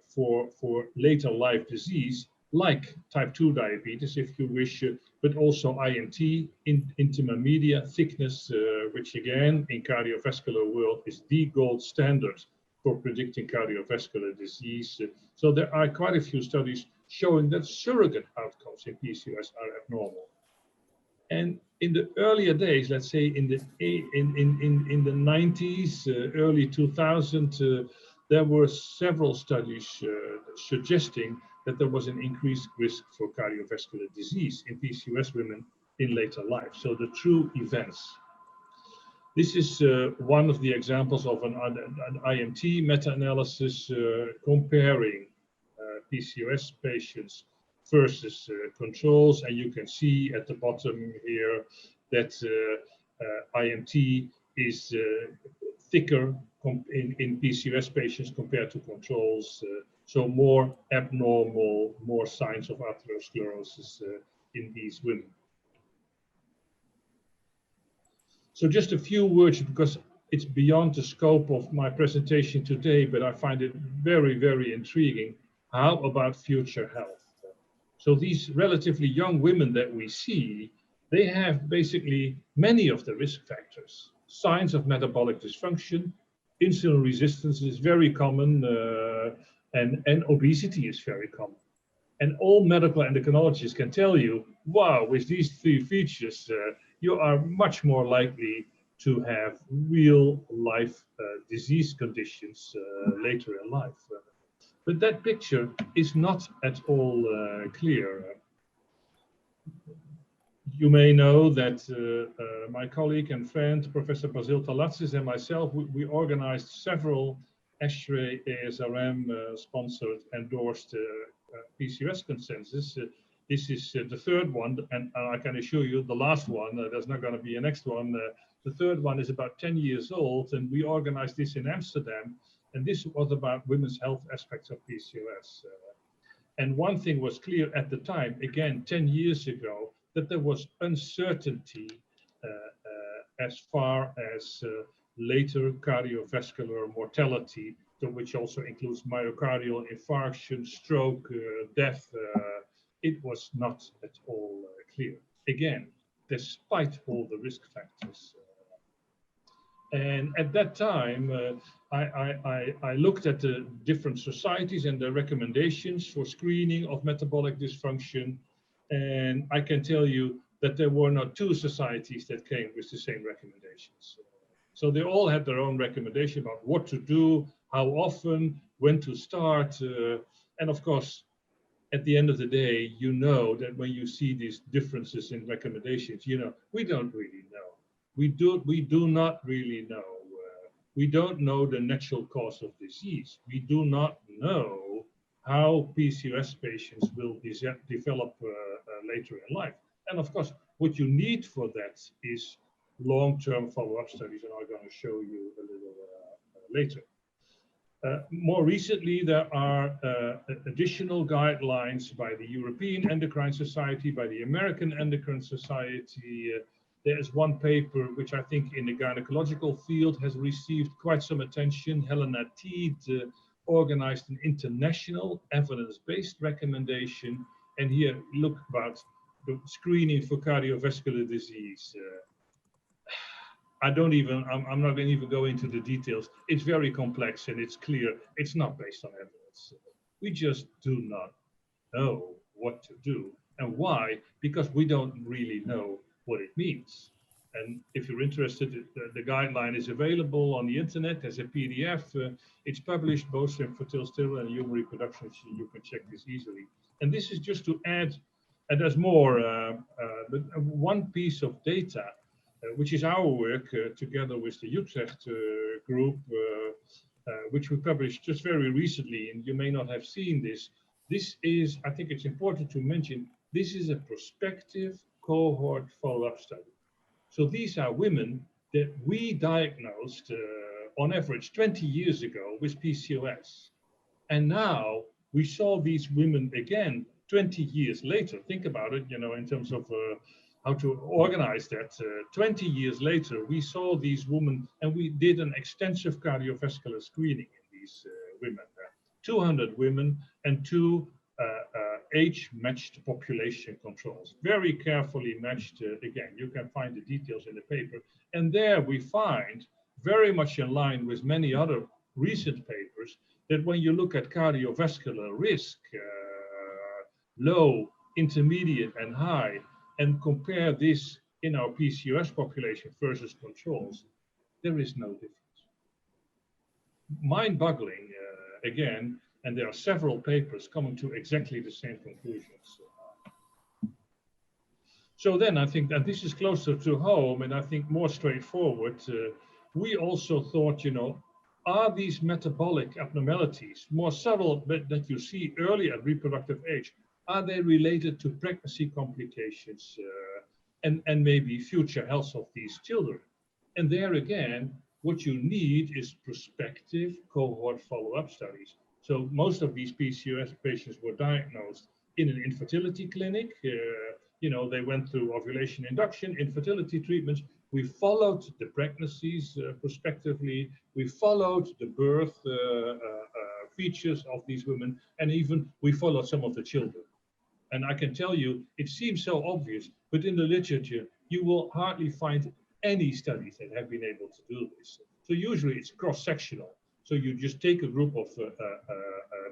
for later life disease, like type 2 diabetes, if you wish, but also IMT, intima media thickness, which again in cardiovascular world is the gold standard for predicting cardiovascular disease. So there are quite a few studies showing that surrogate outcomes in PCOS are abnormal. And in the earlier days, let's say in the 90s, early 2000, there were several studies suggesting that there was an increased risk for cardiovascular disease in PCOS women in later life. So the true events. This is one of the examples of an IMT meta-analysis comparing PCOS patients versus controls, and you can see at the bottom here that IMT is thicker in PCOS patients compared to controls, so more abnormal, more signs of atherosclerosis in these women. So just a few words, because it's beyond the scope of my presentation today, but I find it very, very intriguing. How about future health? So these relatively young women that we see, they have basically many of the risk factors. Signs of metabolic dysfunction, insulin resistance is very common, and obesity is very common. And all medical endocrinologists can tell you, wow, with these 3 features, you are much more likely to have real life disease conditions later in life. But that picture is not at all clear. You may know that my colleague and friend, Professor Basil Talatsis, and myself, we organized several ASHRAE ASRM sponsored, endorsed PCOS consensus. This is the third one, and I can assure you the last one, there's not going to be a next one. The third one is about 10 years old, and we organized this in Amsterdam, and this was about women's health aspects of PCOS. And one thing was clear at the time, again, 10 years ago, that there was uncertainty as far as later cardiovascular mortality, which also includes myocardial infarction, stroke, death. It was not at all clear. Again, despite all the risk factors. And at that time, I looked at the different societies and their recommendations for screening of metabolic dysfunction. And I can tell you that there were not two societies that came with the same recommendations. So they all had their own recommendation about what to do, how often, when to start. And of course, at the end of the day, you know that when you see these differences in recommendations, you know, we don't really know. We do not really know. We don't know the natural cause of disease. We do not know how PCOS patients will develop later in life. And of course, what you need for that is long-term follow-up studies, and I'm going to show you a little later. More recently, there are additional guidelines by the European Endocrine Society, by the American Endocrine Society. There's one paper which I think in the gynecological field has received quite some attention. Helena Teed organized an international evidence-based recommendation. And here, look about the screening for cardiovascular disease. I'm not going to even go into the details. It's very complex and it's clear. It's not based on evidence. We just do not know what to do. And why? Because we don't really know what it means. And if you're interested, the guideline is available on the internet as a PDF. It's published both in Fertile Still and Human Reproduction. So you can check this easily. And this is just to add, and there's more, but one piece of data, which is our work together with the Utrecht group, which we published just very recently, and you may not have seen this. This is, I think it's important to mention, this is a prospective cohort follow-up study. So these are women that we diagnosed on average 20 years ago with PCOS. And now we saw these women again 20 years later. Think about it, you know, in terms of how to organize that. 20 years later, we saw these women and we did an extensive cardiovascular screening in these women. 200 women and two age-matched population controls, very carefully matched. Again, you can find the details in the paper. And there we find, very much in line with many other recent papers, that when you look at cardiovascular risk, low, intermediate, and high, and compare this in our PCOS population versus controls, there is no difference. Mind-boggling, again, and there are several papers coming to exactly the same conclusions. So then I think that this is closer to home, and I think more straightforward. We also thought, you know, are these metabolic abnormalities, more subtle, but that you see early at reproductive age, are they related to pregnancy complications and maybe future health of these children? And there again, what you need is prospective cohort follow-up studies. So most of these PCOS patients were diagnosed in an infertility clinic. You know, they went through ovulation induction, infertility treatments. We followed the pregnancies prospectively. We followed the birth features of these women, and even we followed some of the children. And I can tell you, it seems so obvious, but in the literature, you will hardly find any studies that have been able to do this. So usually it's cross-sectional. So you just take a group of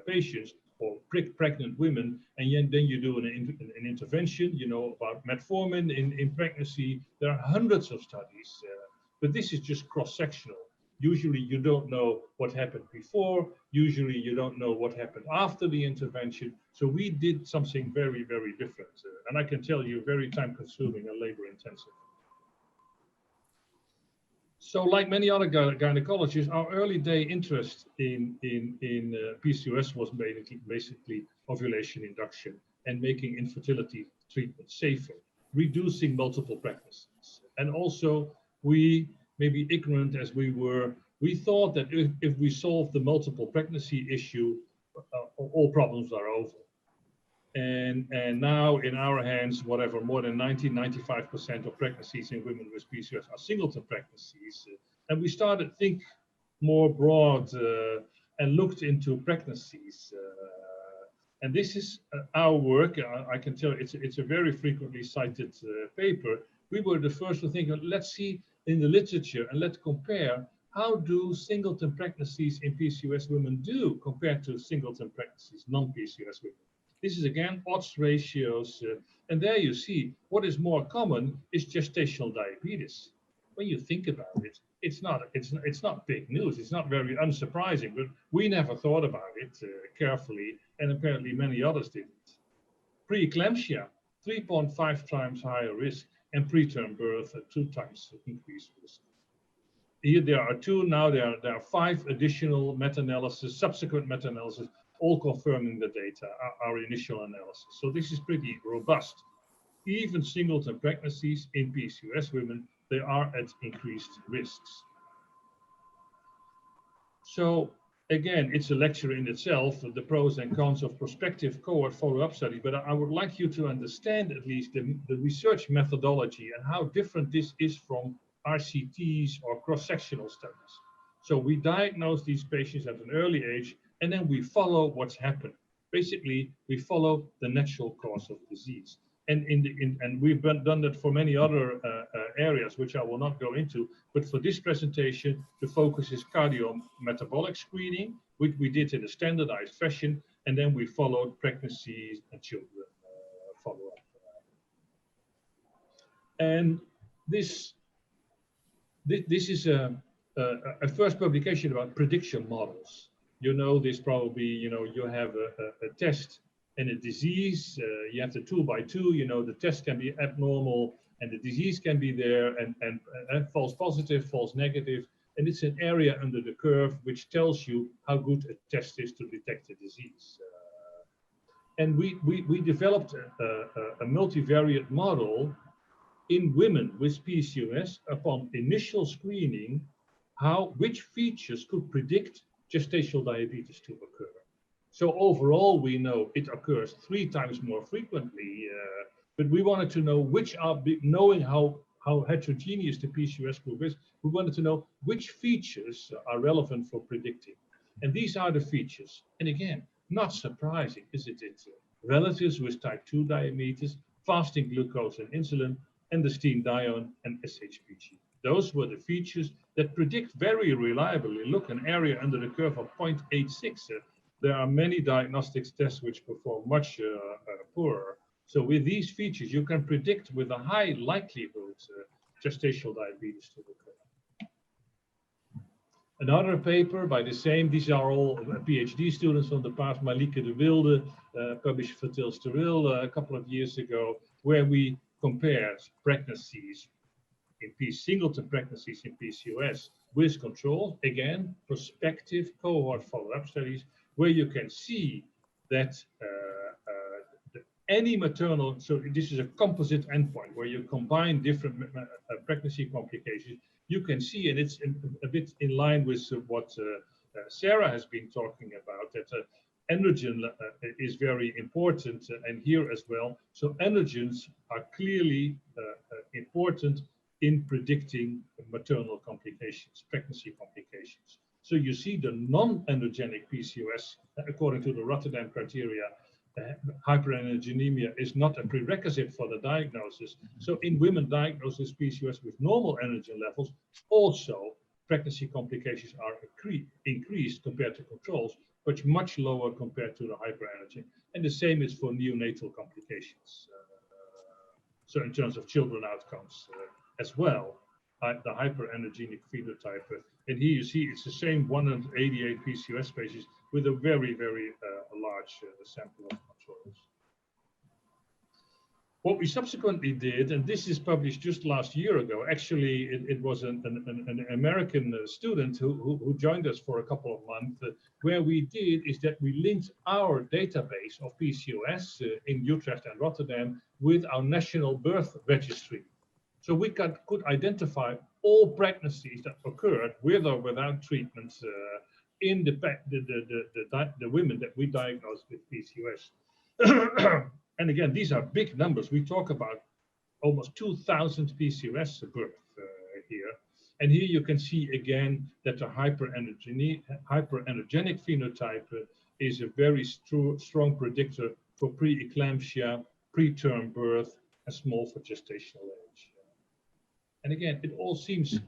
patients or pregnant women, and then you do an intervention, you know, about metformin in pregnancy. There are hundreds of studies, but this is just cross-sectional. Usually you don't know what happened before. Usually you don't know what happened after the intervention. So we did something very, very different. And I can tell you, very time consuming and labor intensive. So like many other gynecologists, our early day interest in PCOS was basically ovulation induction and making infertility treatment safer, reducing multiple pregnancies. And also, we, maybe ignorant as we were, we thought that if we solve the multiple pregnancy issue, all problems are over. And now in our hands, whatever, more than 95% of pregnancies in women with PCOS are singleton pregnancies. And we started to think more broad and looked into pregnancies. And this is our work. I can tell it's a very frequently cited paper. We were the first to think, let's see in the literature and let's compare how do singleton pregnancies in PCOS women do compared to singleton pregnancies, non-PCOS women. This is again odds ratios, and there you see what is more common is gestational diabetes. When you think about it, it's not big news. It's not very unsurprising, but we never thought about it carefully, and apparently many others didn't. Preeclampsia, 3.5 times higher risk, and preterm birth at 2 times increased risk. Here there are two. Now there are 5 additional meta-analysis, subsequent meta-analysis, all confirming the data, our initial analysis. So this is pretty robust. Even singleton pregnancies in PCOS women, they are at increased risks. So again, it's a lecture in itself, the pros and cons of prospective cohort follow-up study, but I would like you to understand at least the research methodology and how different this is from RCTs or cross-sectional studies. So we diagnose these patients at an early age, and then we follow what's happened. Basically, we follow the natural course of disease. And we've done that for many other areas, which I will not go into. But for this presentation, the focus is cardiometabolic screening, which we did in a standardized fashion, and then we followed pregnancies and children follow-up. And this is a first publication about prediction models. You know this probably, you have a test and a disease, you have the 2 by 2, the test can be abnormal and the disease can be there and false positive, false negative. And it's an area under the curve which tells you how good a test is to detect a disease. And we developed a multivariate model in women with PCOS upon initial screening, which features could predict gestational diabetes to occur. So overall, we know it occurs 3 times more frequently, but we wanted to know knowing how heterogeneous the PCOS group is, we wanted to know which features are relevant for predicting. And these are the features. And again, not surprising, is it? It's relatives with type 2 diabetes, fasting glucose and insulin, endostigmine and SHBG. Those were the features that predict very reliably. Look, an area under the curve of 0.86. There are many diagnostics tests which perform much poorer. So with these features, you can predict with a high likelihood gestational diabetes to occur. Another paper by the same, these are all PhD students from the past, Malike de Wilde, published Fertile Sterile a couple of years ago, where we compared pregnancies singleton pregnancies in PCOS with control, again, prospective cohort follow-up studies, where you can see that any maternal, so this is a composite endpoint where you combine different pregnancy complications, you can see, and it's a bit in line with what Sarah has been talking about, that androgen is very important, and here as well. So androgens are clearly important in predicting maternal complications, pregnancy complications. So you see the non-androgenic PCOS, according to the Rotterdam criteria, hyperandrogenemia is not a prerequisite for the diagnosis. So in women diagnosed with PCOS with normal androgen levels, also pregnancy complications are increased compared to controls, but much lower compared to the hyperandrogen. And the same is for neonatal complications. So in terms of children outcomes as well. the hyperenergenic phenotype. And here you see it's the same 188 PCOS patients with a very, very large sample of controls. What we subsequently did, and this is published just last year ago, actually it was an American student who joined us for a couple of months, where we did is that we linked our database of PCOS in Utrecht and Rotterdam with our national birth registry. So we could identify all pregnancies that occurred with or without treatment in the women that we diagnosed with PCOS. And again, these are big numbers. We talk about almost 2,000 PCOS birth here. And here you can see again that the hyperenergenic phenotype is a very strong predictor for preeclampsia, preterm birth, and small for gestational age. And again, it all seems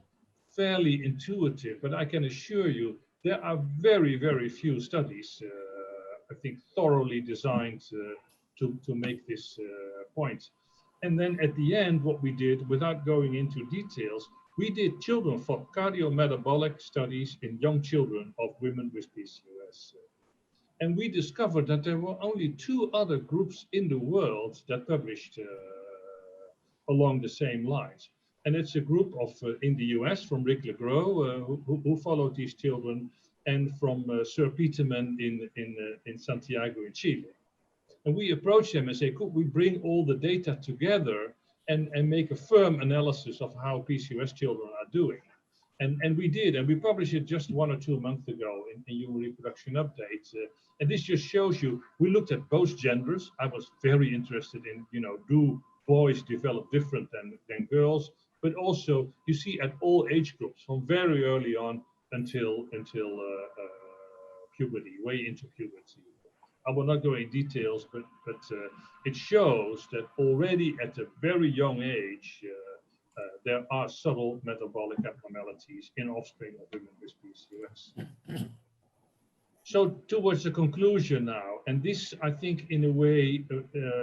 fairly intuitive, but I can assure you there are very, very few studies, I think, thoroughly designed to make this point. And then at the end, what we did, without going into details, we did cardiometabolic studies in young children of women with PCOS. And we discovered that there were only 2 other groups in the world that published along the same lines. And it's a group of, in the US, from Rick LeGros, who followed these children, and from Sir Peterman in Santiago in Chile. And we approached them and say, could we bring all the data together and make a firm analysis of how PCOS children are doing? And we did, and we published it just 1 or 2 months ago in Human Reproduction Update. And this just shows you, we looked at both genders. I was very interested in, do boys develop different than girls? But also, you see at all age groups, from very early on until puberty, way into puberty. I will not go in details, but it shows that already at a very young age, there are subtle metabolic abnormalities in offspring of women with PCOS. So towards the conclusion now, and this I think in a way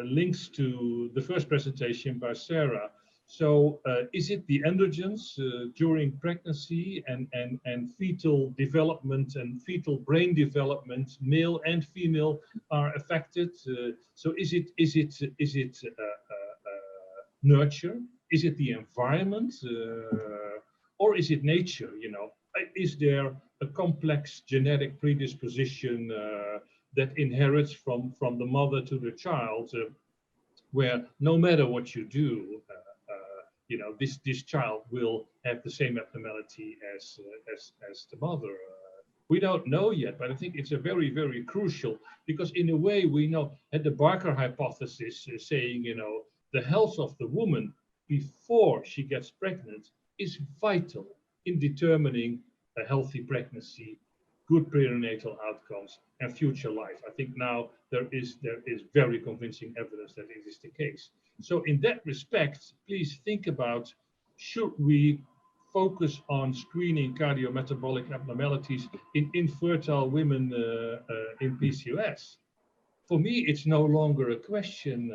links to the first presentation by Sarah. So is it the androgens during pregnancy and fetal development and fetal brain development, male and female, are affected? So is it nurture? Is it the environment? Or is it nature? Is there a complex genetic predisposition that inherits from the mother to the child, where no matter what you do, this child will have the same abnormality as the mother. We don't know yet, but I think it's a very, very crucial, because in a way we know at the Barker hypothesis saying, the health of the woman before she gets pregnant is vital in determining a healthy pregnancy, good perinatal outcomes, and future life. I think now there is very convincing evidence that it is the case. So in that respect, please think about, should we focus on screening cardiometabolic abnormalities in infertile women in PCOS? For me, it's no longer a question.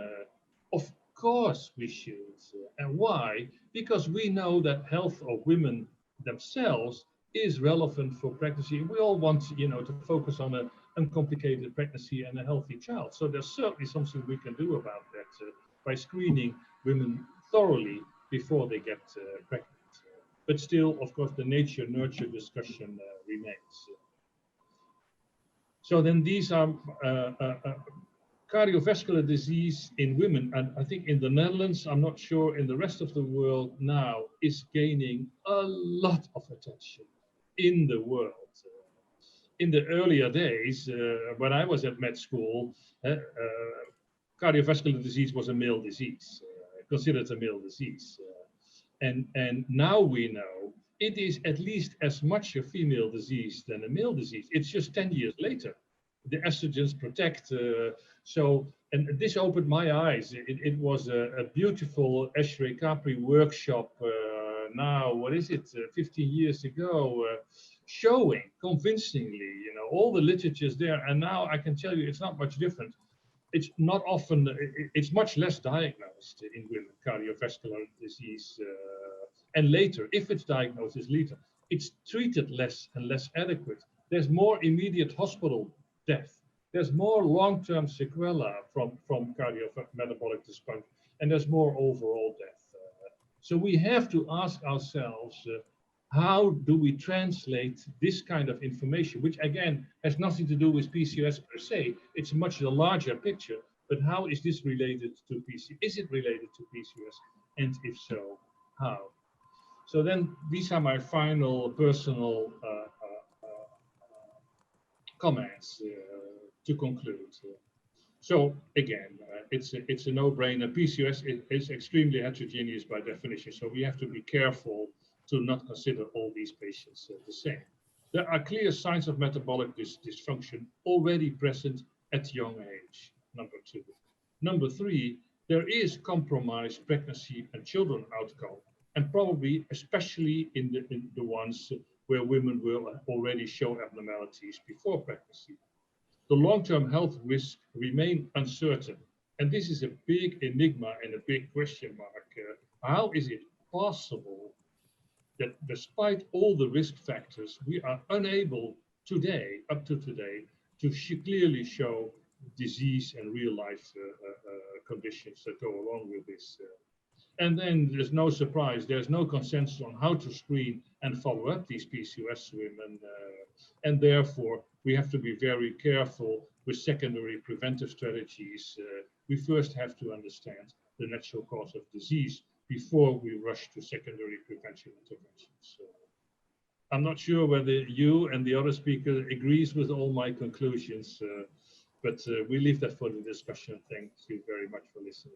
Of course we should. And why? Because we know that health of women themselves is relevant for pregnancy. We all want, to focus on an uncomplicated pregnancy and a healthy child. So there's certainly something we can do about that by screening women thoroughly before they get pregnant. But still, of course, the nature-nurture discussion remains. So then these are cardiovascular disease in women. And I think in the Netherlands, I'm not sure in the rest of the world now, is gaining a lot of attention in the world. In the earlier days, when I was at med school, cardiovascular disease was a male disease, considered a male disease. And now we know it is at least as much a female disease than a male disease. It's just 10 years later. The estrogens protect. And this opened my eyes. It was a beautiful Eshrei Capri workshop now, 15 years ago, showing convincingly, all the literature's there. And now I can tell you it's not much different. It's not often, it's much less diagnosed in women, cardiovascular disease. And later, if it's diagnosed as later, it's treated less and less adequate. There's more immediate hospital death. There's more long-term sequelae from cardiometabolic dysfunction, and there's more overall death. So we have to ask ourselves, how do we translate this kind of information, which again has nothing to do with PCOS per se, it's a much larger picture, but how is this related to PCOS? Is it related to PCOS? And if so, how? So then these are my final personal comments to conclude. So again, it's a no-brainer. PCOS is extremely heterogeneous by definition, so we have to be careful to not consider all these patients the same. There are clear signs of metabolic dysfunction already present at young age, number 2. Number 3, there is compromised pregnancy and children outcome, and probably especially in the ones where women will already show abnormalities before pregnancy. The long-term health risks remain uncertain, and this is a big enigma and a big question mark. How is it possible that despite all the risk factors, we are unable today, up to today, to clearly show disease and real-life conditions that go along with this? And then there's no surprise, there's no consensus on how to screen and follow up these PCOS women. And therefore, we have to be very careful with secondary preventive strategies. We first have to understand the natural cause of disease before we rush to secondary prevention interventions. I'm not sure whether you and the other speaker agrees with all my conclusions, but we leave that for the discussion. Thank you very much for listening.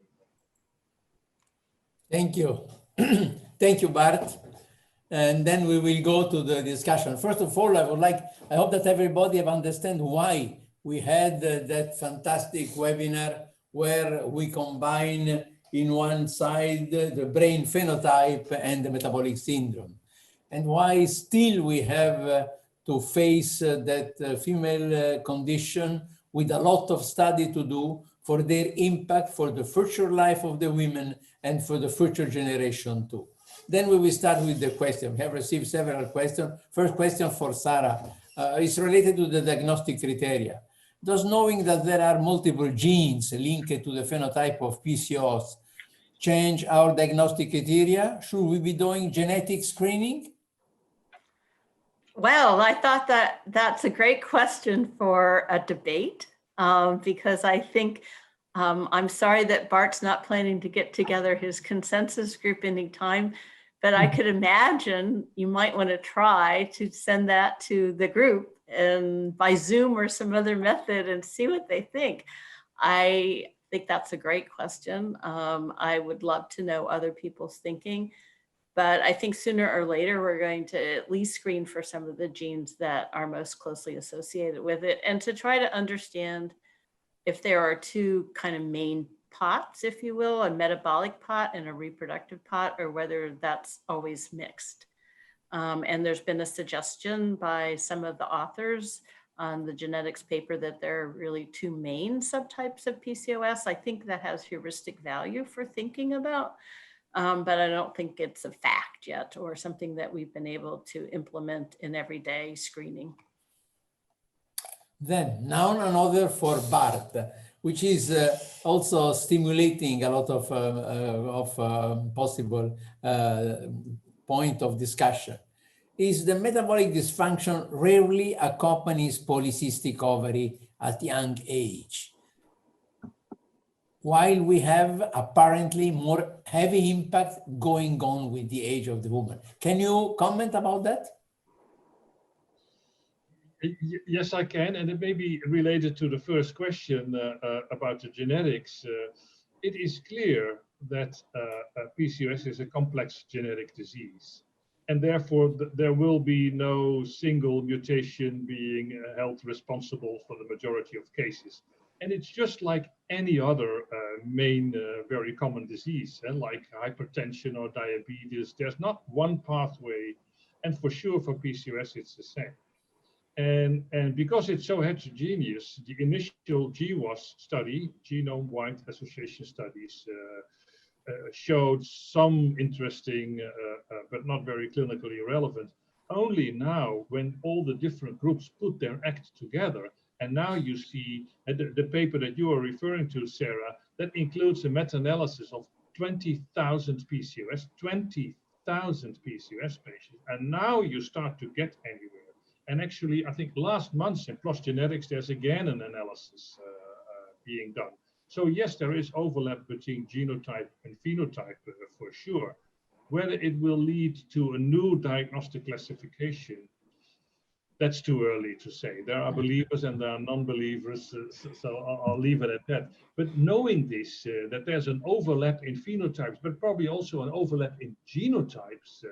Thank you. Thank you, Bart. And then we will go to the discussion. First of all, I hope that everybody have understand why we had that fantastic webinar where we combine in one side the brain phenotype and the metabolic syndrome, and why still we have to face that female condition with a lot of study to do for their impact for the future life of the women and for the future generation too. Then we will start with the question. We have received several questions. First question for Sarah is related to the diagnostic criteria. Does knowing that there are multiple genes linked to the phenotype of PCOS change our diagnostic criteria? Should we be doing genetic screening? Well, I thought that that's a great question for a debate because I think I'm sorry that Bart's not planning to get together his consensus group anytime, but I could imagine you might want to try to send that to the group and by Zoom or some other method and see what they think. I think that's a great question. I would love to know other people's thinking, but I think sooner or later we're going to at least screen for some of the genes that are most closely associated with it and to try to understand if there are two kind of main pots, if you will, a metabolic pot and a reproductive pot, or whether that's always mixed. And there's been a suggestion by some of the authors on the genetics paper that there are really two main subtypes of PCOS. I think that has heuristic value for thinking about, but I don't think it's a fact yet or something that we've been able to implement in everyday screening. Then now another for Bart, which is also stimulating a lot of possible point of discussion. Is the metabolic dysfunction rarely accompanies polycystic ovary at young age, while we have apparently more heavy impact going on with the age of the woman? Can you comment about that? Yes, I can, and it may be related to the first question about the genetics. It is clear that PCOS is a complex genetic disease, and therefore there will be no single mutation being held responsible for the majority of cases. And it's just like any other main very common disease, like hypertension or diabetes. There's not one pathway, and for sure for PCOS it's the same. And because it's so heterogeneous, the initial GWAS study, Genome-Wide Association Studies, showed some interesting, but not very clinically relevant, only now when all the different groups put their act together. And now you see the paper that you are referring to, Sarah, that includes a meta-analysis of 20,000 PCOS, 20,000 PCOS patients. And now you start to get anywhere. And actually, I think last month in PLOS Genetics, there's again an analysis being done. So yes, there is overlap between genotype and phenotype for sure. Whether it will lead to a new diagnostic classification, that's too early to say. There are believers and there are non-believers, so I'll leave it at that. But knowing this, that there's an overlap in phenotypes, but probably also an overlap in genotypes,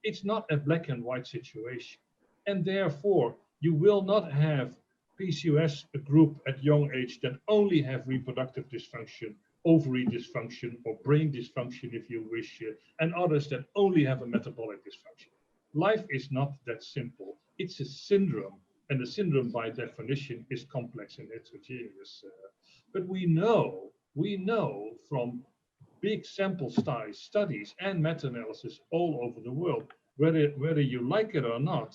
it's not a black and white situation. And therefore, you will not have PCOS, a group at young age that only have reproductive dysfunction, ovary dysfunction, or brain dysfunction, if you wish, and others that only have a metabolic dysfunction. Life is not that simple. It's a syndrome, and the syndrome by definition is complex and heterogeneous. But we know from big sample size studies and meta-analysis all over the world, whether you like it or not,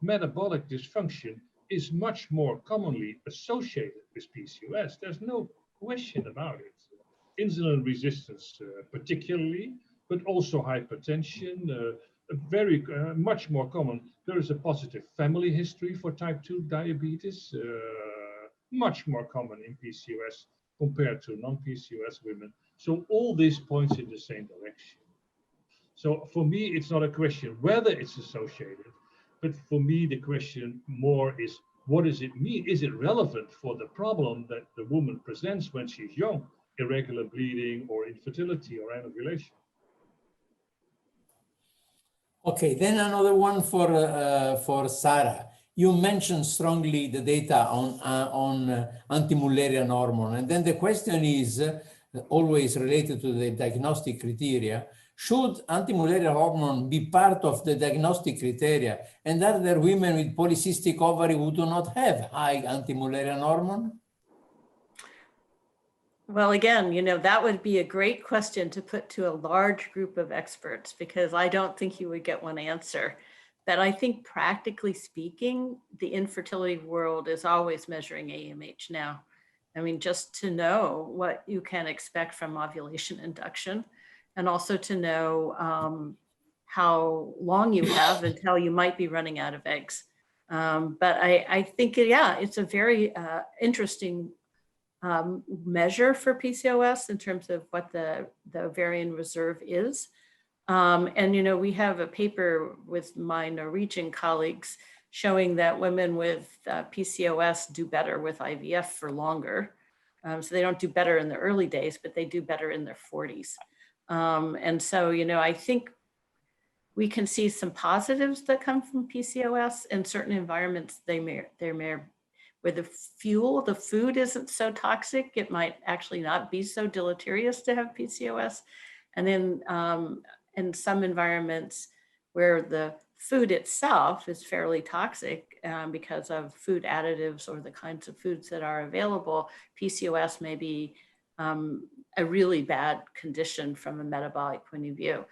metabolic dysfunction is much more commonly associated with PCOS. There's no question about it. Insulin resistance particularly, but also hypertension, very much more common. There is a positive family history for type 2 diabetes, much more common in PCOS compared to non-PCOS women. So all this points in the same direction. So for me, it's not a question whether it's associated, but for me, the question more is, what does it mean? Is it relevant for the problem that the woman presents when she's young, irregular bleeding or infertility or anovulation? Okay, then another one for Sarah. You mentioned strongly the data on anti-Mullerian hormone, and then the question is always related to the diagnostic criteria. Should anti-Mullerian hormone be part of the diagnostic criteria? And are there women with polycystic ovary who do not have high anti-Mullerian hormone? Well, again, that would be a great question to put to a large group of experts, because I don't think you would get one answer. But I think practically speaking, the infertility world is always measuring AMH now. I mean, just to know what you can expect from ovulation induction, and also to know how long you have until you might be running out of eggs. But I think, yeah, it's a very interesting measure for PCOS in terms of what the ovarian reserve is. And, we have a paper with my Norwegian colleagues showing that women with PCOS do better with IVF for longer. So they don't do better in the early days, but they do better in their 40s. And so, I think we can see some positives that come from PCOS in certain environments. They may where the food isn't so toxic, it might actually not be so deleterious to have PCOS. And then in some environments where the food itself is fairly toxic because of food additives or the kinds of foods that are available, PCOS may be a really bad condition from a metabolic point of view.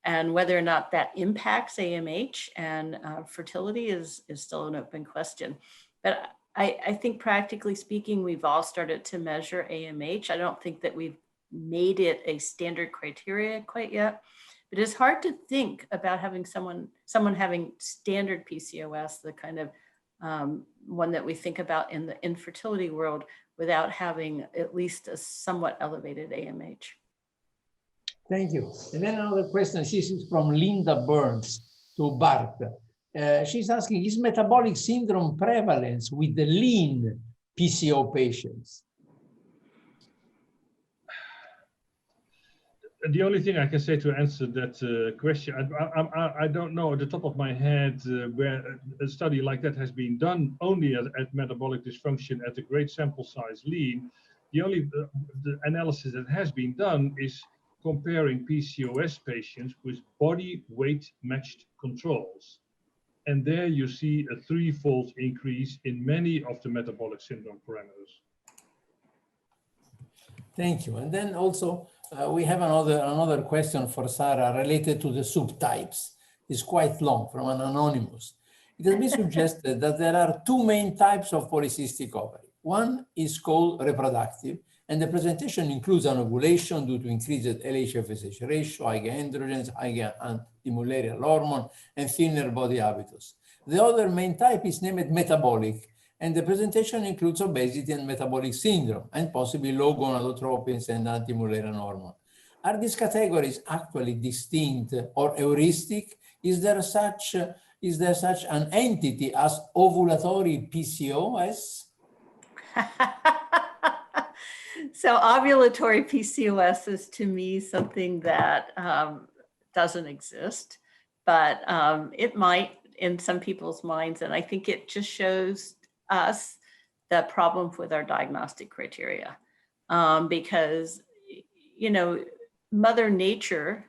And whether or not that impacts AMH and fertility is still an open question. But I think practically speaking, we've all started to measure AMH. I don't think that we've made it a standard criteria quite yet, but it's hard to think about having someone having standard PCOS, the kind of one that we think about in the infertility world, without having at least a somewhat elevated AMH. Thank you. And then another question, this is from Linda Burns to Bart. She's asking, is metabolic syndrome prevalence with the lean PCO patients? The only thing I can say to answer that question, I don't know at the top of my head where a study like that has been done only at metabolic dysfunction at a great sample size lean. The only the analysis that has been done is comparing PCOS patients with body weight matched controls. And there you see a threefold increase in many of the metabolic syndrome parameters. Thank you. And then also We have another question for Sarah related to the subtypes. It's quite long from an anonymous. It has been suggested that there are two main types of polycystic ovary. One is called reproductive, and the presentation includes an ovulation due to increased LH-FSH ratio, higher androgens, higher anti-mullerian hormone, and thinner body habitus. The other main type is named metabolic, and the presentation includes obesity and metabolic syndrome, and possibly low gonadotropins and anti-mullerian hormone. Are these categories actually distinct or heuristic? Is there such an entity as ovulatory PCOS? So ovulatory PCOS is to me something that doesn't exist, but it might in some people's minds. And I think it just shows us the problem with our diagnostic criteria, because, you know, Mother Nature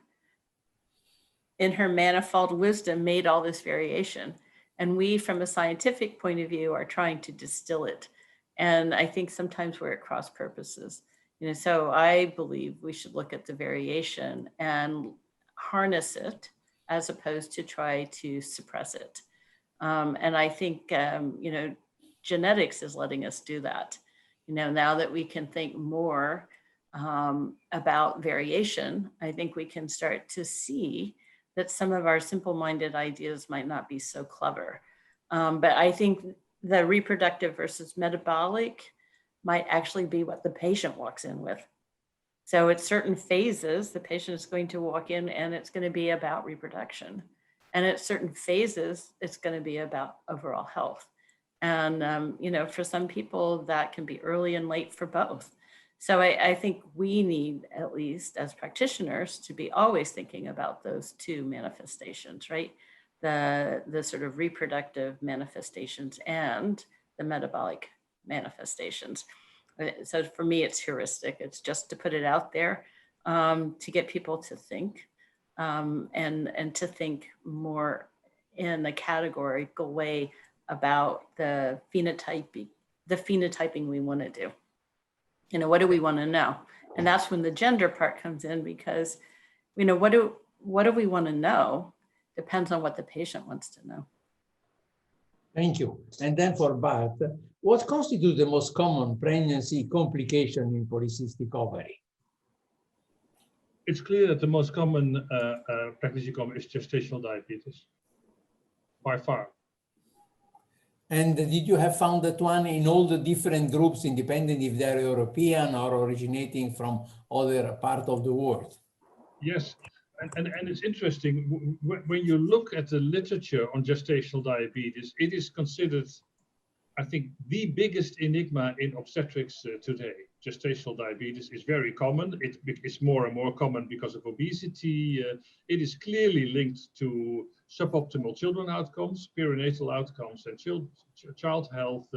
in her manifold wisdom made all this variation. And we, from a scientific point of view, are trying to distill it. And I think sometimes we're at cross purposes. You know, so I believe we should look at the variation and harness it as opposed to try to suppress it. And I think, you know, genetics is letting us do that. You know, now that we can think more about variation, I think we can start to see that some of our simple-minded ideas might not be so clever. But I think the reproductive versus metabolic might actually be what the patient walks in with. So at certain phases, the patient is going to walk in and it's going to be about reproduction. And at certain phases, it's going to be about overall health. And, you know, for some people that can be early and late for both. So I think we need, at least as practitioners, to be always thinking about those two manifestations, right? The sort of reproductive manifestations and the metabolic manifestations. So for me, it's heuristic. It's just to put it out there to get people to think and to think more in a categorical way about the phenotyping we want to do. You know, what do we want to know? And that's when the gender part comes in, because, you know, what do we want to know depends on what the patient wants to know. Thank you. And then for Bart, what constitutes the most common pregnancy complication in polycystic ovary? It's clear that the most common pregnancy is gestational diabetes, by far. And did you have found that one in all the different groups, independent if they're European or originating from other part of the world? Yes, and it's interesting, when you look at the literature on gestational diabetes, it is considered, I think, the biggest enigma in obstetrics today. Gestational diabetes is very common. It's more and more common because of obesity. It is clearly linked to suboptimal children outcomes, perinatal outcomes, and child health.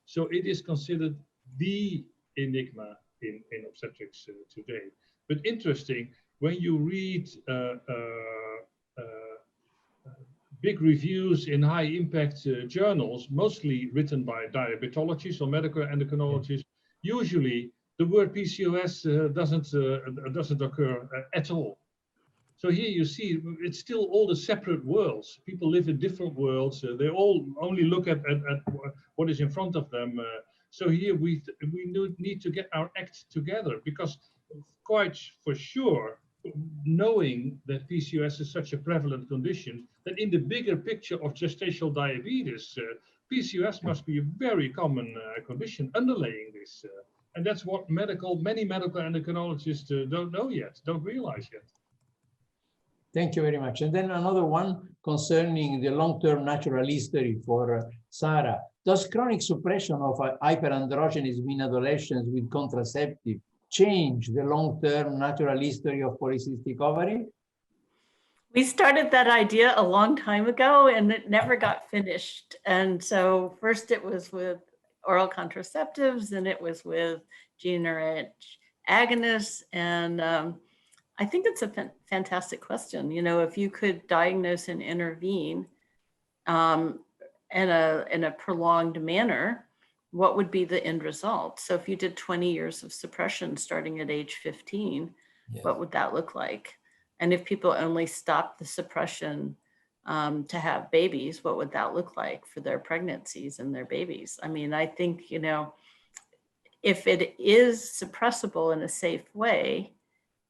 So it is considered the enigma in obstetrics today. But interesting, when you read big reviews in high impact journals, mostly written by diabetologists or medical endocrinologists, usually the word PCOS doesn't occur at all. So here you see it's still all the separate worlds. People live in different worlds. They all only look at what is in front of them. So here we need to get our act together, because quite for sure, knowing that PCOS is such a prevalent condition, that in the bigger picture of gestational diabetes, PCOS must be a very common condition underlying this. And that's what many medical endocrinologists don't know yet, don't realize yet. Thank you very much. And then another one concerning the long-term natural history for Sarah. Does chronic suppression of hyperandrogenism in adolescents with contraceptive change the long-term natural history of polycystic ovary? We started that idea a long time ago and it never got finished. And so first it was with oral contraceptives, and it was with gene-rich agonists. And I think it's a fantastic question. You know, if you could diagnose and intervene in a prolonged manner, what would be the end result? So if you did 20 years of suppression starting at age 15, Yes. what would that look like? And if people only stop the suppression to have babies, what would that look like for their pregnancies and their babies? I mean, I think, you know, if it is suppressible in a safe way,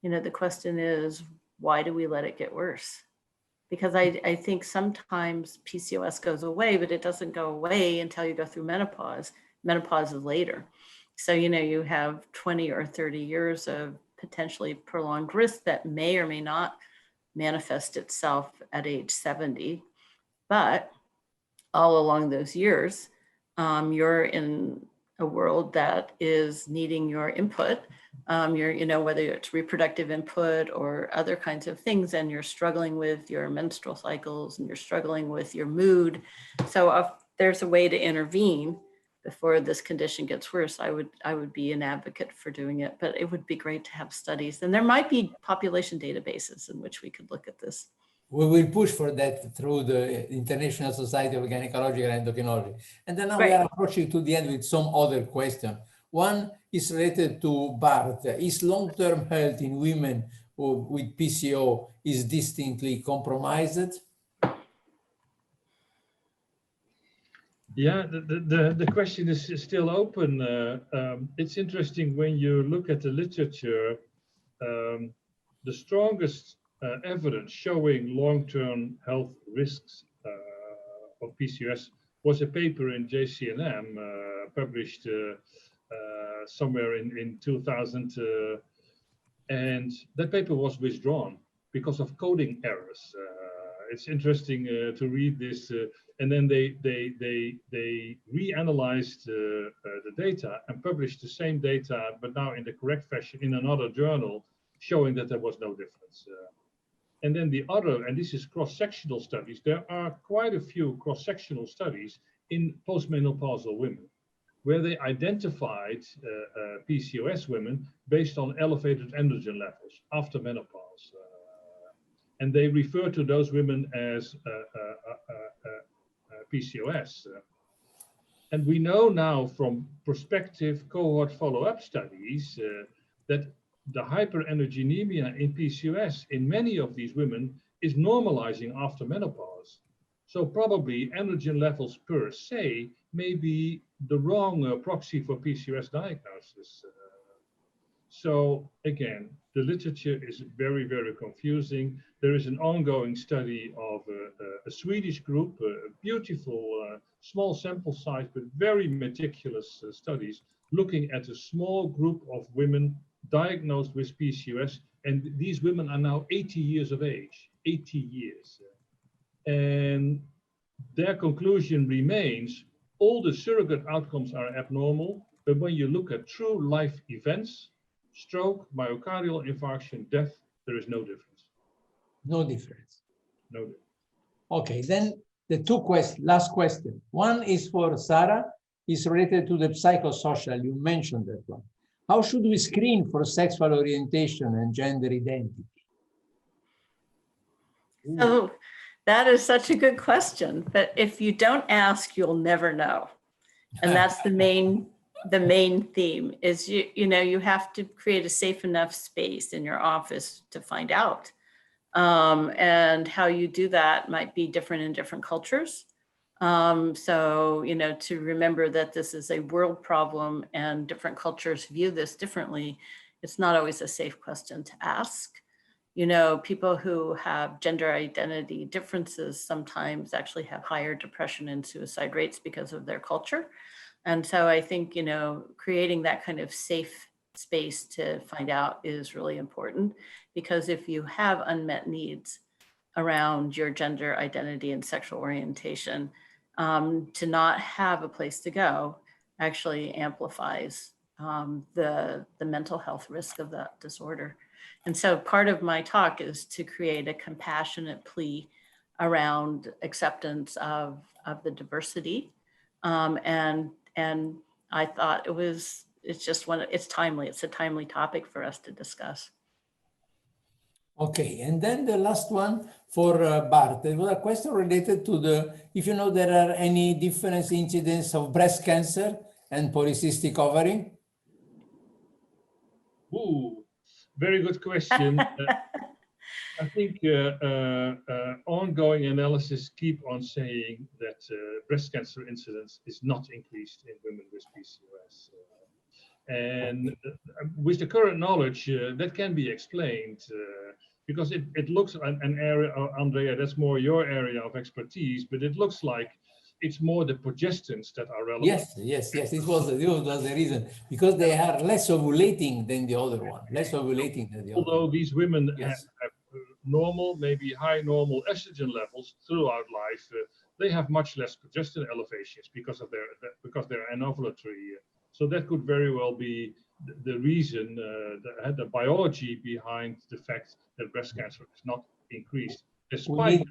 you know, the question is, why do we let it get worse? Because I think sometimes PCOS goes away, but it doesn't go away until you go through menopause. Menopause is later. So, you know, you have 20 or 30 years of potentially prolonged risk that may or may not manifest itself at age 70. But all along those years, you're in a world that is needing your input. You're, you know, whether it's reproductive input or other kinds of things, and you're struggling with your menstrual cycles and you're struggling with your mood. So if there's a way to intervene before this condition gets worse, I would be an advocate for doing it, but it would be great to have studies. And there might be population databases in which we could look at this. We will push for that through the International Society of Gynecological Endocrinology. And then now we Right. are approaching to the end with some other question. One is related to Bart. Is long-term health in women with PCO is distinctly compromised? Yeah, the question is still open. It's interesting when you look at the literature, the strongest evidence showing long-term health risks of PCOS was a paper in JCNM published somewhere in 2000, and that paper was withdrawn because of coding errors. It's interesting to read this, and then they reanalyzed the data and published the same data, but now in the correct fashion in another journal, showing that there was no difference. And then the other, and this is cross-sectional studies, there are quite a few cross-sectional studies in postmenopausal women, where they identified PCOS women based on elevated androgen levels after menopause. And they refer to those women as PCOS. And we know now from prospective cohort follow-up studies that the hyperenerginemia in PCOS in many of these women is normalizing after menopause. So probably androgen levels per se may be the wrong proxy for PCOS diagnosis. So again, the literature is very, very confusing. There is an ongoing study of a Swedish group, a beautiful small sample size, but very meticulous studies looking at a small group of women diagnosed with PCOS. And these women are now 80 years of age, 80 years. And their conclusion remains, all the surrogate outcomes are abnormal, but when you look at true life events, stroke, myocardial infarction, death, there is no difference. No difference. No difference. Okay, then the last question. One is for Sarah, is related to the psychosocial. You mentioned that one. How should we screen for sexual orientation and gender identity? So that is such a good question, but if you don't ask, you'll never know. And that's the main theme is you have to create a safe enough space in your office to find out. And how you do that might be different in different cultures. So, to remember that this is a world problem and different cultures view this differently, it's not always a safe question to ask. People who have gender identity differences sometimes actually have higher depression and suicide rates because of their culture. And so I think, creating that kind of safe space to find out is really important, because if you have unmet needs around your gender identity and sexual orientation, to not have a place to go actually amplifies the mental health risk of that disorder. And so part of my talk is to create a compassionate plea around acceptance of the diversity. And I thought it's timely. It's a timely topic for us to discuss. Okay, and then the last one for Bart. There was a question related to if you know there are any different incidence of breast cancer and polycystic ovary. Ooh, Very good question. I think ongoing analysis keep on saying that breast cancer incidence is not increased in women with PCOS. And with the current knowledge, that can be explained because it looks an area, Andrea, that's more your area of expertise, but it looks like it's more the progestins that are relevant. Yes. This was the reason, because they are less ovulating than the other one, Although these women Yes. have normal, maybe high normal estrogen levels throughout life, they have much less progestin elevations because they're anovulatory. So that could very well be the reason, the biology behind the fact that breast cancer is not increased, despite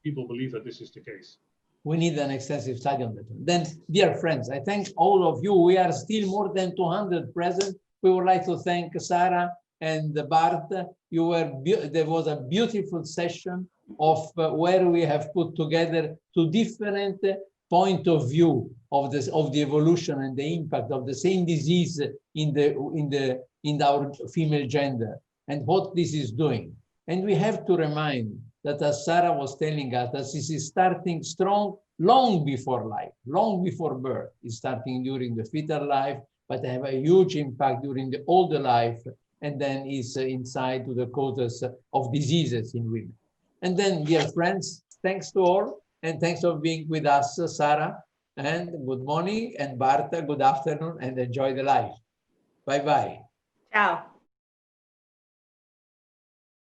people believe that this is the case. We need an extensive study on that. Then, dear friends, I thank all of you. We are still more than 200 present. We would like to thank Sarah and Bart. There was a beautiful session of where we have put together two different point of view of the evolution and the impact of the same disease in our female gender and what this is doing. And we have to remind that, as Sarah was telling us, that this is starting strong long before life, long before birth. It's starting during the fetal life, but have a huge impact during the older life, and then is inside to the causes of diseases in women. And then, dear friends, thanks to all, and thanks for being with us, Sarah, and good morning, and Bart, good afternoon, and enjoy the life. Bye-bye. Ciao.